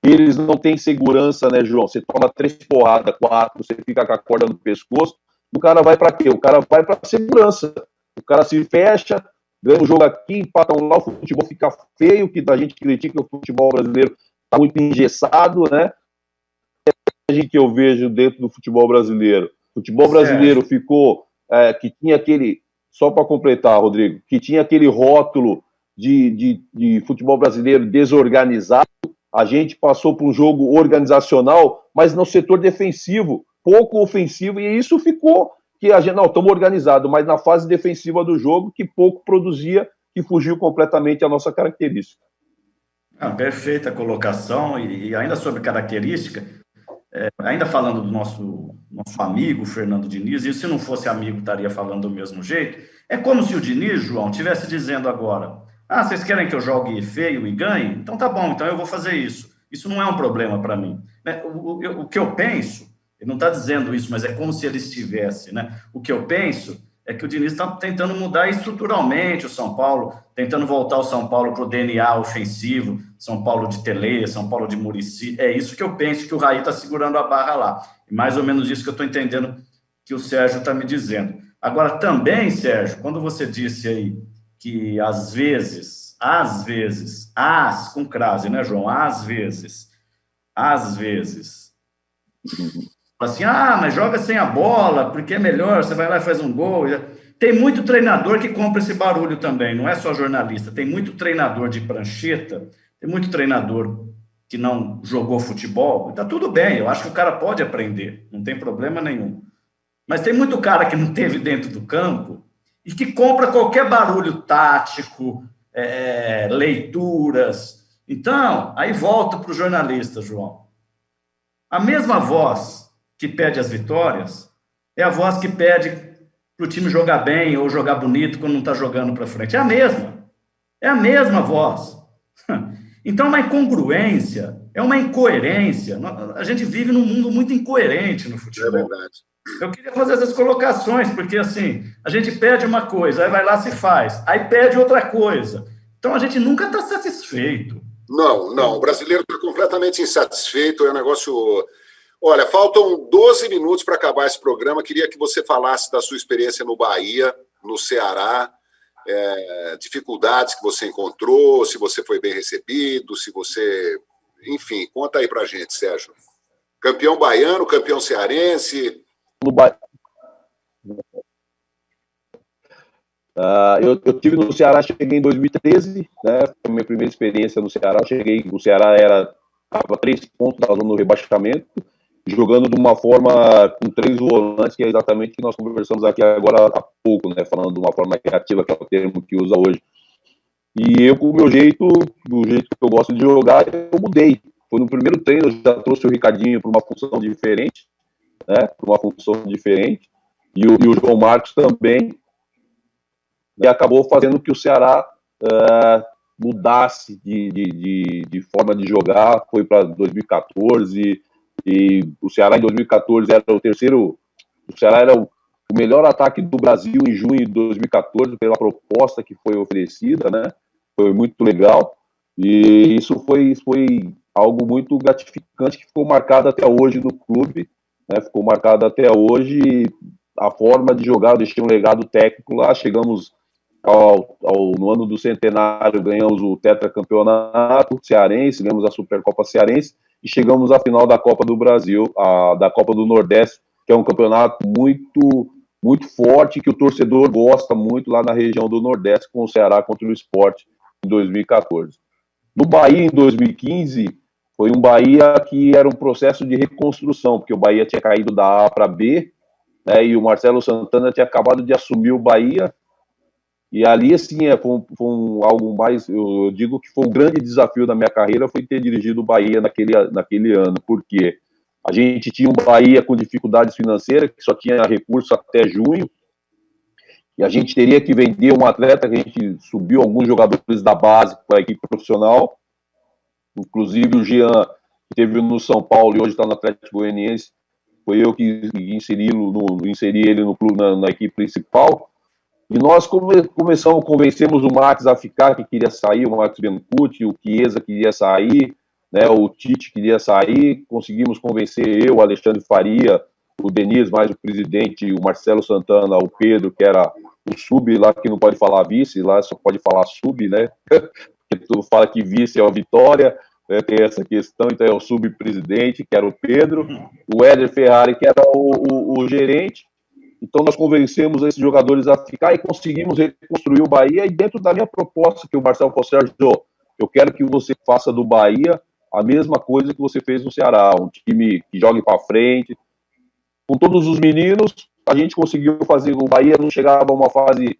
eles não têm segurança, né, João? Você toma 3 porradas, 4, você fica com a corda no pescoço, o cara vai para quê? O cara vai para segurança. O cara se fecha, ganha um jogo aqui, empata um lá, o futebol fica feio, que a gente critica o futebol brasileiro está muito engessado, né? Que eu vejo dentro do futebol brasileiro. O futebol brasileiro ficou, que tinha aquele, só para completar, Rodrigo, que tinha aquele rótulo de futebol brasileiro desorganizado. A gente passou por um jogo organizacional, mas no setor defensivo, pouco ofensivo, e isso ficou que a gente, não, estamos organizados, mas na fase defensiva do jogo, que pouco produzia, que fugiu completamente à nossa característica. Perfeita colocação, e ainda sobre característica, ainda falando do nosso amigo Fernando Diniz, e se não fosse amigo estaria falando do mesmo jeito, é como se o Diniz, João, estivesse dizendo agora, vocês querem que eu jogue feio e ganhe? Então tá bom, então eu vou fazer isso. Isso não é um problema para mim. O que eu penso, ele não está dizendo isso, mas é como se ele estivesse, né? O que eu penso é que o Diniz está tentando mudar estruturalmente o São Paulo, tentando voltar o São Paulo para o DNA ofensivo, São Paulo de Telê, São Paulo de Muricy. É isso que eu penso que o Raí está segurando a barra lá. E mais ou menos isso que eu estou entendendo que o Sérgio está me dizendo. Agora, também, Sérgio, quando você disse aí que às vezes, com crase, né, João? Às vezes, assim, mas joga sem a bola, porque é melhor, você vai lá e faz um gol. Tem muito treinador que compra esse barulho também, não é só jornalista, tem muito treinador de prancheta, tem muito treinador que não jogou futebol, tá tudo bem, eu acho que o cara pode aprender, não tem problema nenhum. Mas tem muito cara que não teve dentro do campo e que compra qualquer barulho tático, leituras. Então, aí volta para o jornalista, João. A mesma voz que pede as vitórias é a voz que pede para o time jogar bem ou jogar bonito quando não está jogando para frente. É a mesma voz. Então, uma incongruência, é uma incoerência. A gente vive num mundo muito incoerente no futebol. É verdade. Eu queria fazer essas colocações, porque assim, a gente pede uma coisa, aí vai lá se faz, aí pede outra coisa. Então, a gente nunca está satisfeito. Não, o brasileiro está completamente insatisfeito, é um negócio... Olha, faltam 12 minutos para acabar esse programa, queria que você falasse da sua experiência no Bahia, no Ceará, dificuldades que você encontrou, se você foi bem recebido, se você... Enfim, conta aí para a gente, Sérgio. Campeão baiano, campeão cearense... No eu tive no Ceará, cheguei em 2013, né? Foi a minha primeira experiência no Ceará. O Ceará estava 3 pontos da zona do rebaixamento, jogando de uma forma com 3 volantes, que é exatamente o que nós conversamos aqui agora há pouco, né? Falando de uma forma criativa, que é o termo que usa hoje. E eu, com o meu jeito, do jeito que eu gosto de jogar, eu mudei. Foi no primeiro treino, eu já trouxe o Ricardinho para uma função diferente, né? Para uma função diferente. E o João Marcos também. E acabou fazendo que o Ceará mudasse de forma de jogar. Foi para 2014, e o Ceará em 2014 era o terceiro. O Ceará era o melhor ataque do Brasil em junho de 2014, pela proposta que foi oferecida, né? Foi muito legal. E isso foi algo muito gratificante, que ficou marcado até hoje no clube, né? Ficou marcado até hoje a forma de jogar. Eu deixei um legado técnico lá. Chegamos no ano do centenário, ganhamos o tetracampeonato cearense, ganhamos a Supercopa Cearense e chegamos à final da Copa do Brasil, da Copa do Nordeste, que é um campeonato muito, muito forte, que o torcedor gosta muito lá na região do Nordeste, com o Ceará contra o Sport em 2014. No Bahia, em 2015, foi um Bahia que era um processo de reconstrução, porque o Bahia tinha caído da A para B, né, e o Marcelo Santana tinha acabado de assumir o Bahia. E ali, assim, foi algo mais... Eu digo que foi um grande desafio da minha carreira, foi ter dirigido o Bahia naquele ano, porque a gente tinha um Bahia com dificuldades financeiras, que só tinha recurso até junho, e a gente teria que vender um atleta, que a gente subiu alguns jogadores da base para a equipe profissional, inclusive o Jean, que teve no São Paulo e hoje está no Atlético Goianiense, foi eu que inseri ele no clube, na equipe principal. E nós convencemos o Max a ficar, que queria sair, o Max Bencuti, o Chiesa queria sair, né, o Tite queria sair, conseguimos convencer eu, o Alexandre Faria, o Denis, mais o presidente, o Marcelo Santana, o Pedro, que era o sub lá, que não pode falar vice, lá só pode falar sub, né, porque tu fala que vice é o Vitória, né, tem essa questão, então é o subpresidente, que era o Pedro, o Éder Ferrari, que era o gerente. Então, nós convencemos esses jogadores a ficar e conseguimos reconstruir o Bahia. E dentro da minha proposta, que o Marcelo falou, Sérgio, eu quero que você faça do Bahia a mesma coisa que você fez no Ceará, um time que jogue para frente. Com todos os meninos, a gente conseguiu fazer. O Bahia não chegava a uma fase,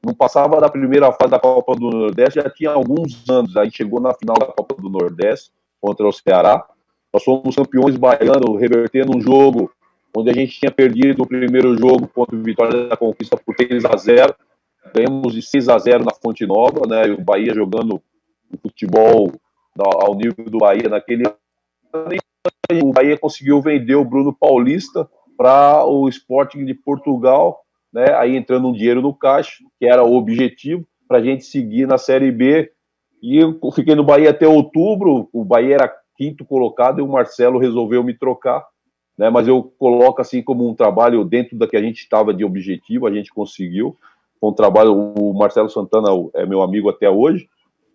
não passava da primeira fase da Copa do Nordeste, já tinha alguns anos. Aí chegou na final da Copa do Nordeste contra o Ceará. Nós fomos campeões baianos, revertendo um jogo onde a gente tinha perdido o primeiro jogo contra o Vitória da Conquista por 3-0, ganhamos de 6-0 na Fonte Nova, né, e o Bahia jogando o futebol ao nível do Bahia naquele ano, e o Bahia conseguiu vender o Bruno Paulista para o Sporting de Portugal, né, aí entrando um dinheiro no caixa, que era o objetivo, para a gente seguir na Série B, e eu fiquei no Bahia até outubro, o Bahia era 5º colocado, e o Marcelo resolveu me trocar, né, mas eu coloco assim como um trabalho dentro da que a gente estava de objetivo, a gente conseguiu. Foi um trabalho. O Marcelo Santana é meu amigo até hoje,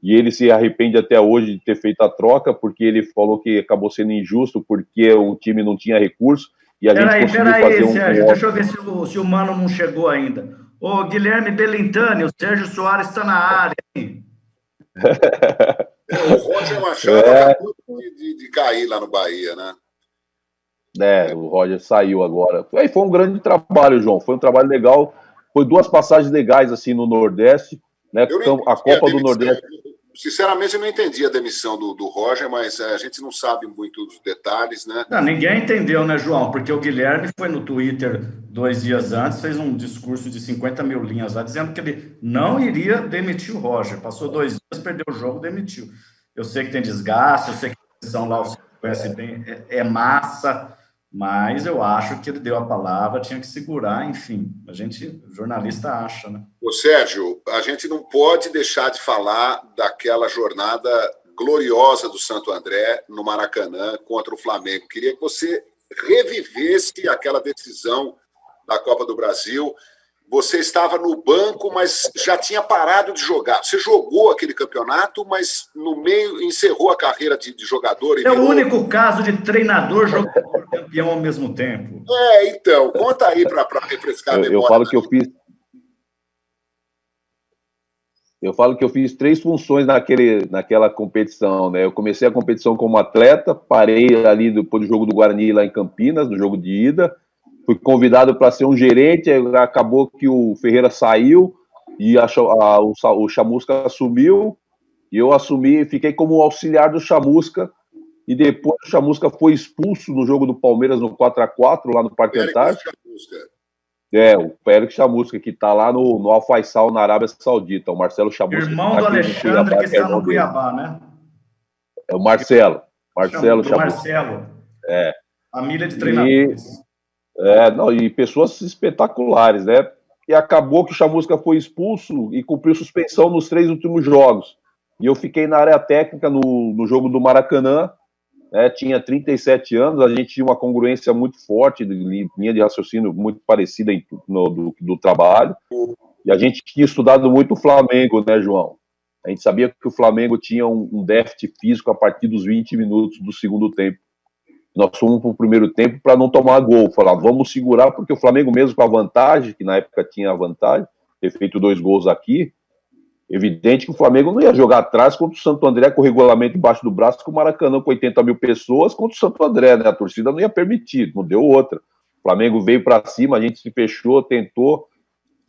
e ele se arrepende até hoje de ter feito a troca, porque ele falou que acabou sendo injusto, porque o time não tinha recurso, e a gente conseguiu fazer um... Sérgio, deixa eu ver se o Mano não chegou ainda. Ô, Guilherme Belintani, o Sérgio Soares está na área, hein? O Roger Machado acabou de cair lá no Bahia, né? O Roger saiu agora. Foi um grande trabalho, João. Foi um trabalho legal. Foi 2 passagens legais assim no Nordeste, né? A Copa do Nordeste. sinceramente, eu não entendi a demissão do Roger, mas a gente não sabe muito dos detalhes, né? Não, ninguém entendeu, né, João? Porque o Guilherme foi no Twitter 2 dias antes, fez um discurso de 50 mil linhas lá, dizendo que ele não iria demitir o Roger. Passou 2 dias, perdeu o jogo, demitiu. Eu sei que tem desgaste, eu sei que a posição lá, você conhece bem, é massa, mas eu acho que ele deu a palavra, tinha que segurar, enfim. A gente, jornalista, acha, né? Ô, Sérgio, a gente não pode deixar de falar daquela jornada gloriosa do Santo André no Maracanã contra o Flamengo. Queria que você revivesse aquela decisão da Copa do Brasil. Você estava no banco, mas já tinha parado de jogar. Você jogou aquele campeonato, mas no meio encerrou a carreira de jogador. É o único caso de treinador, jogador, campeão ao mesmo tempo. Então, conta aí para refrescar a memória. Eu falo que eu fiz 3 funções naquela competição, né? Eu comecei a competição como atleta, parei ali depois do jogo do Guarani lá em Campinas, no jogo de ida. Fui convidado para ser um gerente, acabou que o Ferreira saiu e o Chamusca assumiu, e eu assumi, fiquei como auxiliar do Chamusca, e depois o Chamusca foi expulso no jogo do Palmeiras no 4-4, lá no Parque Antártico. O Pérez Chamusca, que está lá no Al Faisal, na Arábia Saudita, o Marcelo Chamusca. Irmão do Alexandre, que está no Cuiabá, né? É o Marcelo Chamusca. Marcelo. Família de treinadores. E pessoas espetaculares, né? E acabou que o Chamusca foi expulso e cumpriu suspensão nos 3 últimos jogos. E eu fiquei na área técnica no jogo do Maracanã, né? Tinha 37 anos, a gente tinha uma congruência muito forte, linha de raciocínio muito parecida do trabalho. E a gente tinha estudado muito o Flamengo, né, João? A gente sabia que o Flamengo tinha um déficit físico a partir dos 20 minutos do segundo tempo. Nós fomos para o primeiro tempo para não tomar gol. Falar, vamos segurar, porque o Flamengo, mesmo com a vantagem, que na época tinha a vantagem, ter feito 2 gols aqui, evidente que o Flamengo não ia jogar atrás contra o Santo André com o regulamento embaixo do braço, com o Maracanã com 80 mil pessoas contra o Santo André, né? A torcida não ia permitir, não deu outra. O Flamengo veio para cima, a gente se fechou, tentou,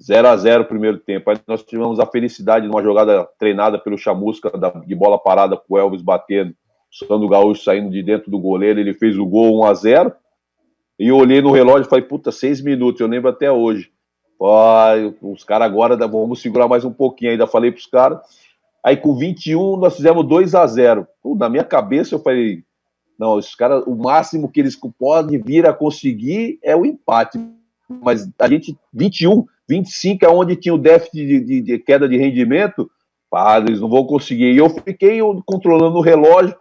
0-0 o primeiro tempo. Aí nós tivemos a felicidade de uma jogada treinada pelo Chamusca, de bola parada com o Elvis batendo, o Sandro Gaúcho saindo de dentro do goleiro, ele fez o gol 1-0, e eu olhei no relógio e falei, 6 minutos, eu lembro até hoje. Os caras agora vamos segurar mais um pouquinho, ainda falei pros caras. Aí com 21 nós fizemos 2-0. Na minha cabeça eu falei, não, esses caras, o máximo que eles podem vir a conseguir é o empate, mas a gente, 21, 25 é onde tinha o déficit de queda de rendimento, eles não vão conseguir. E eu fiquei controlando o relógio.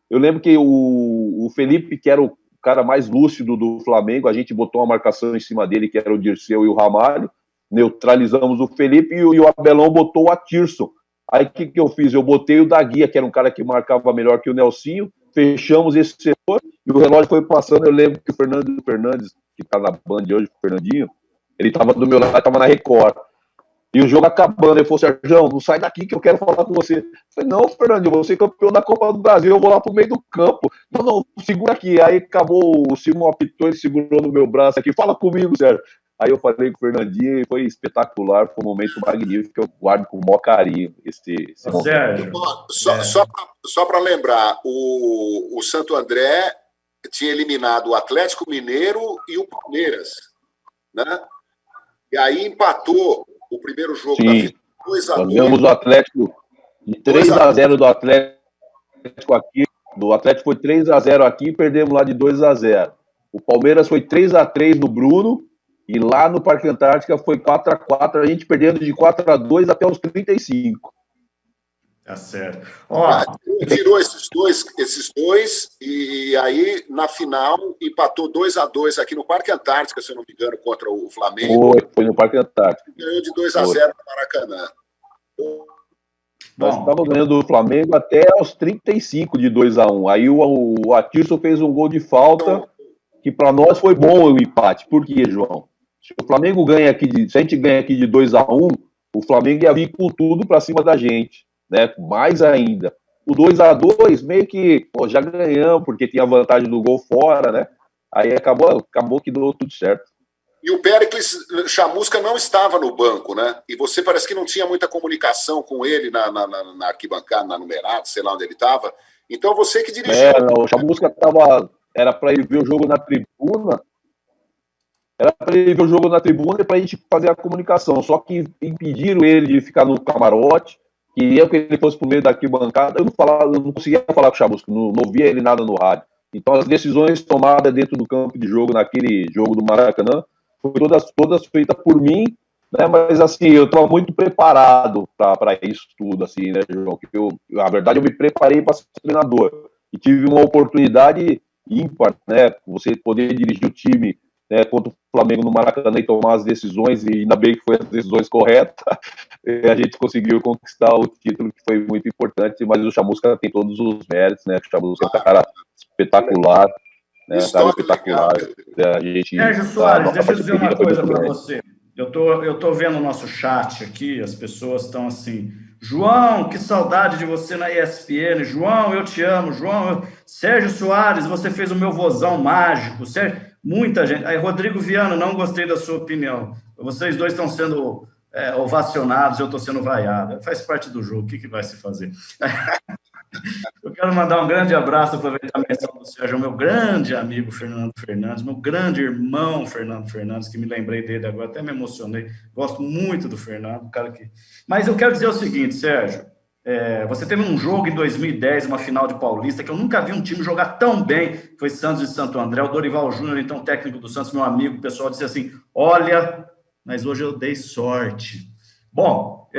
Eu lembro que o Felipe, que era o cara mais lúcido do Flamengo, a gente botou uma marcação em cima dele, que era o Dirceu e o Ramalho, neutralizamos o Felipe e o Abelão botou o Atirson. Aí o que eu fiz? Eu botei o Daguia, que era um cara que marcava melhor que o Nelsinho, fechamos esse setor e o relógio foi passando. Eu lembro que o Fernandes, que tá na Band hoje, o Fernandinho, ele tava do meu lado, tava na Record. E o jogo acabando, ele falou, Sérgio, não sai daqui que eu quero falar com você. Eu falei, não, Fernandinho, você é campeão da Copa do Brasil, eu vou lá pro meio do campo. Não, segura aqui. Aí acabou, o Simão apitou, ele segurou no meu braço aqui, fala comigo, Sérgio. Aí eu falei com o Fernandinho e foi espetacular, foi um momento magnífico que eu guardo com o maior carinho. Esse Sérgio. Só para lembrar, o Santo André tinha eliminado o Atlético Mineiro e o Palmeiras, né? E aí empatou o primeiro jogo da final, 2-2. Nós ganhamos o Atlético de 3-0 do Atlético aqui. Do Atlético foi 3-0 aqui e perdemos lá de 2-0. O Palmeiras foi 3-3 no Bruno e lá no Parque Antártica foi 4-4. A gente perdendo de 4-2 até os 35. Tá certo. Tirou esses dois e aí na final empatou 2-2 aqui no Parque Antártica, se eu não me engano, contra o Flamengo. Foi no Parque Antártica. Ganhou de 2-0 no Maracanã. Nós estávamos ganhando do Flamengo até aos 35 de 2-1. Aí o Atirson fez um gol de falta que para nós foi bom o empate. Por quê, João? Se o Flamengo ganha aqui, se a gente ganha aqui de 2-1, o Flamengo ia vir com tudo para cima da gente. Né, mais ainda. O 2-2 meio que já ganhamos, porque tinha a vantagem do gol fora, né? Aí acabou que deu tudo certo. E o Péricles Chamusca não estava no banco, né? E você parece que não tinha muita comunicação com ele na arquibancada, na numerada, sei lá onde ele estava. Então você que dirigiu. O Chamusca estava. Era para ele ver o jogo na tribuna. Era para ele ver o jogo na tribuna e para a gente fazer a comunicação. Só que impediram ele de ficar no camarote. Queria que ele fosse para o meio da arquibancada. Eu não conseguia falar com o Chamusca, não ouvia ele nada no rádio. Então as decisões tomadas dentro do campo de jogo, naquele jogo do Maracanã, foram todas feitas por mim, né? Mas assim, eu estava muito preparado para isso tudo, assim, né, João? Na verdade, eu me preparei para ser treinador e tive uma oportunidade ímpar, né? Você poder dirigir o time, né, contra o Flamengo no Maracanã e tomar as decisões, e ainda bem que foi as decisões corretas, a gente conseguiu conquistar o título, que foi muito importante, mas o Chamusca tem todos os méritos, né? O Chamusca é um cara espetacular, né? Um cara espetacular. Sérgio Soares, deixa eu dizer uma coisa para você. Eu tô vendo o nosso chat aqui, as pessoas estão assim: João, que saudade de você na ESPN. João, eu te amo. João, Sérgio Soares, você fez o meu vozão mágico. Sérgio, muita gente. Aí, Rodrigo Viana, não gostei da sua opinião. Vocês dois estão sendo ovacionados, eu estou sendo vaiado. Faz parte do jogo, o que vai se fazer? Eu quero mandar um grande abraço, aproveitar a menção do Sérgio, meu grande amigo Fernando Fernandes, meu grande irmão Fernando Fernandes, que me lembrei dele agora, até me emocionei. Gosto muito do Fernando, cara que... Mas eu quero dizer o seguinte, Sérgio, você teve um jogo em 2010, uma final de Paulista, que eu nunca vi um time jogar tão bem, foi Santos e Santo André. O Dorival Júnior, então técnico do Santos, meu amigo, o pessoal disse assim: olha, mas hoje eu dei sorte. Bom,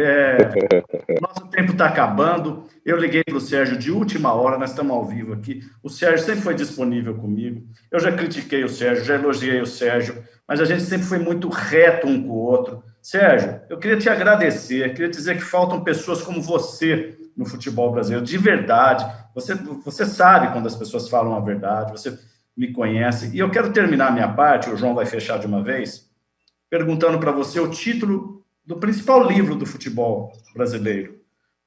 nosso tempo está acabando. Eu liguei para o Sérgio de última hora, nós estamos ao vivo aqui. O Sérgio sempre foi disponível comigo. Eu já critiquei o Sérgio, já elogiei o Sérgio, mas a gente sempre foi muito reto um com o outro. Sérgio, eu queria te agradecer, queria dizer que faltam pessoas como você no futebol brasileiro, de verdade. Você sabe quando as pessoas falam a verdade, você me conhece. E eu quero terminar a minha parte, o João vai fechar de uma vez, perguntando para você o título do principal livro do futebol brasileiro.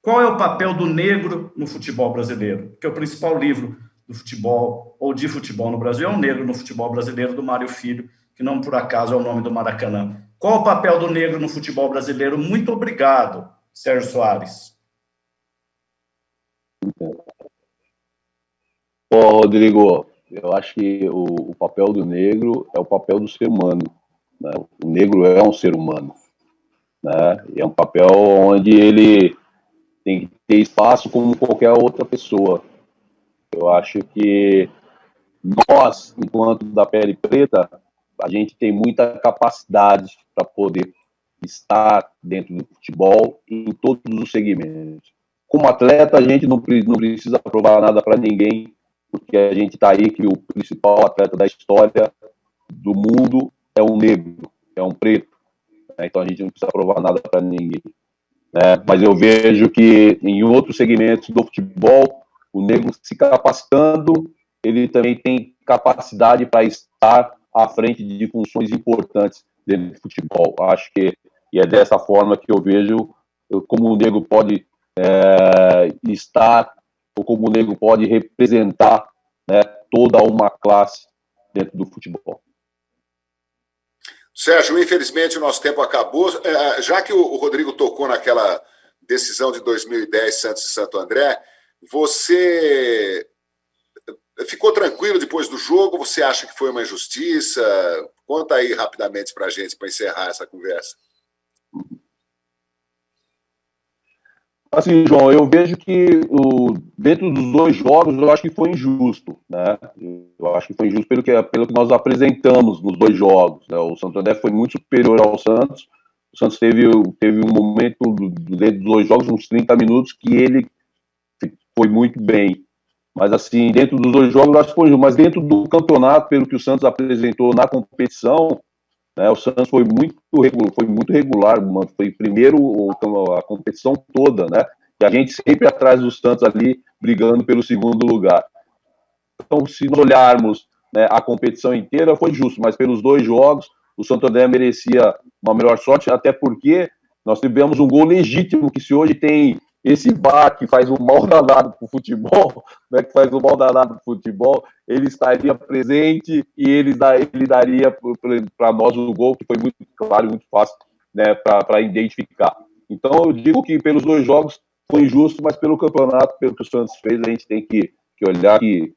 Qual é o papel do negro no futebol brasileiro? Porque o principal livro do futebol, ou de futebol no Brasil, é o Negro no Futebol Brasileiro, do Mário Filho, que não por acaso é o nome do Maracanã. Qual o papel do negro no futebol brasileiro? Muito obrigado, Sérgio Soares. Rodrigo, eu acho que o papel do negro é o papel do ser humano, né? O negro é um ser humano, né? E é um papel onde ele tem que ter espaço como qualquer outra pessoa. Eu acho que nós, enquanto da pele preta, a gente tem muita capacidade para poder estar dentro do futebol em todos os segmentos. Como atleta, a gente não precisa provar nada para ninguém, porque a gente está aí que o principal atleta da história do mundo é um negro, é um preto. Então a gente não precisa provar nada para ninguém. Mas eu vejo que em outros segmentos do futebol, o negro se capacitando, ele também tem capacidade para estar à frente de funções importantes dentro do futebol. Acho que é dessa forma que eu vejo como o negro pode estar, ou como o negro pode representar, né, toda uma classe dentro do futebol. Sérgio, infelizmente o nosso tempo acabou. Já que o Rodrigo tocou naquela decisão de 2010, Santos e Santo André, você ficou tranquilo depois do jogo? Você acha que foi uma injustiça? Conta aí rapidamente para a gente, para encerrar essa conversa. Assim, João, eu vejo que dentro dos dois jogos, eu acho que foi injusto, né? Eu acho que foi injusto pelo que nós apresentamos nos dois jogos, né? O Santo André foi muito superior ao Santos. O Santos teve um momento dentro dos dois jogos, uns 30 minutos, que ele foi muito bem. Mas, assim, dentro dos dois jogos, eu acho que foi injusto. Mas dentro do campeonato, pelo que o Santos apresentou na competição, o Santos foi muito regular, mano. Foi primeiro a competição toda, né? E a gente sempre atrás dos Santos ali, brigando pelo segundo lugar. Então, se nós olharmos, né, a competição inteira, foi justo, mas pelos dois jogos, o Santo André merecia uma melhor sorte, até porque nós tivemos um gol legítimo, que se hoje tem esse VAR que faz um mal danado para o futebol, né, que faz um mal danado para o futebol, ele estaria presente e ele daria para nós o gol, que foi muito claro e muito fácil, né, para identificar. Então, eu digo que pelos 2 jogos foi injusto, mas pelo campeonato, pelo que o Santos fez, a gente tem que olhar que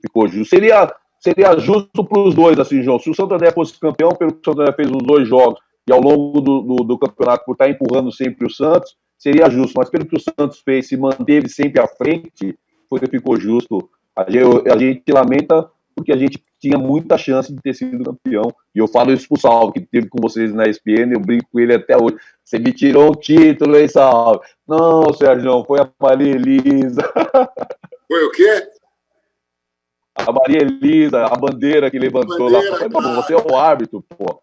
ficou justo. Seria justo para os dois, assim, João. Se o Santo André fosse campeão, pelo que o Santo André fez nos 2 jogos, e ao longo do campeonato, por estar empurrando sempre o Santos, seria justo. Mas pelo que o Santos fez, se manteve sempre à frente, ficou justo. A gente lamenta porque a gente tinha muita chance de ter sido campeão. E eu falo isso pro Salve, que teve com vocês na ESPN, eu brinco com ele até hoje. Você me tirou o título, hein, Salve? Não, Sérgio, foi a Maria Elisa. Foi o quê? A Maria Elisa, a bandeira que levantou lá. Você é o árbitro, pô.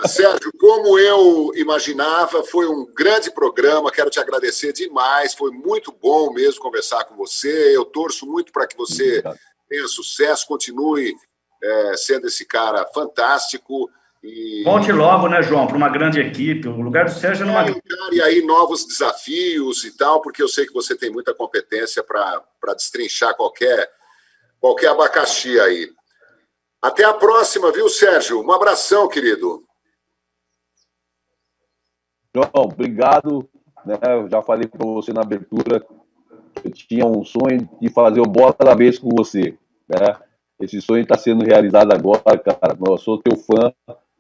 Sérgio, como eu imaginava, foi um grande programa, quero te agradecer demais, foi muito bom mesmo conversar com você, eu torço muito para que você tenha sucesso, continue sendo esse cara fantástico. Volte logo, né, João, para uma grande equipe, o lugar do Sérgio é numa... E aí novos desafios e tal, porque eu sei que você tem muita competência para destrinchar qualquer abacaxi aí. Até a próxima, viu, Sérgio? Um abração, querido. João, obrigado. Né? Eu já falei para você na abertura, eu tinha um sonho de fazer o Bola da Vez com você. Né? Esse sonho está sendo realizado agora, cara. Eu sou teu fã.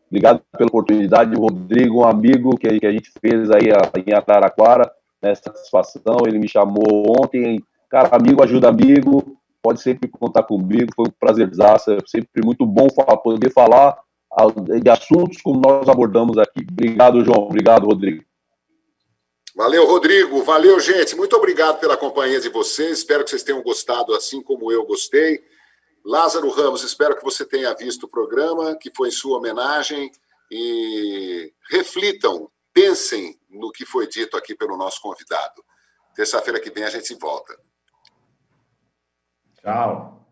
Obrigado pela oportunidade. O Rodrigo, um amigo que a gente fez aí em Araraquara, né? Satisfação. Ele me chamou ontem. Cara, amigo ajuda amigo. Pode sempre contar comigo, foi um prazerzaço, é sempre muito bom poder falar de assuntos como nós abordamos aqui. Obrigado, João. Obrigado, Rodrigo. Valeu, Rodrigo. Valeu, gente. Muito obrigado pela companhia de vocês. Espero que vocês tenham gostado assim como eu gostei. Lázaro Ramos, espero que você tenha visto o programa, que foi em sua homenagem. E reflitam, pensem no que foi dito aqui pelo nosso convidado. Terça-feira que vem a gente volta. Tchau.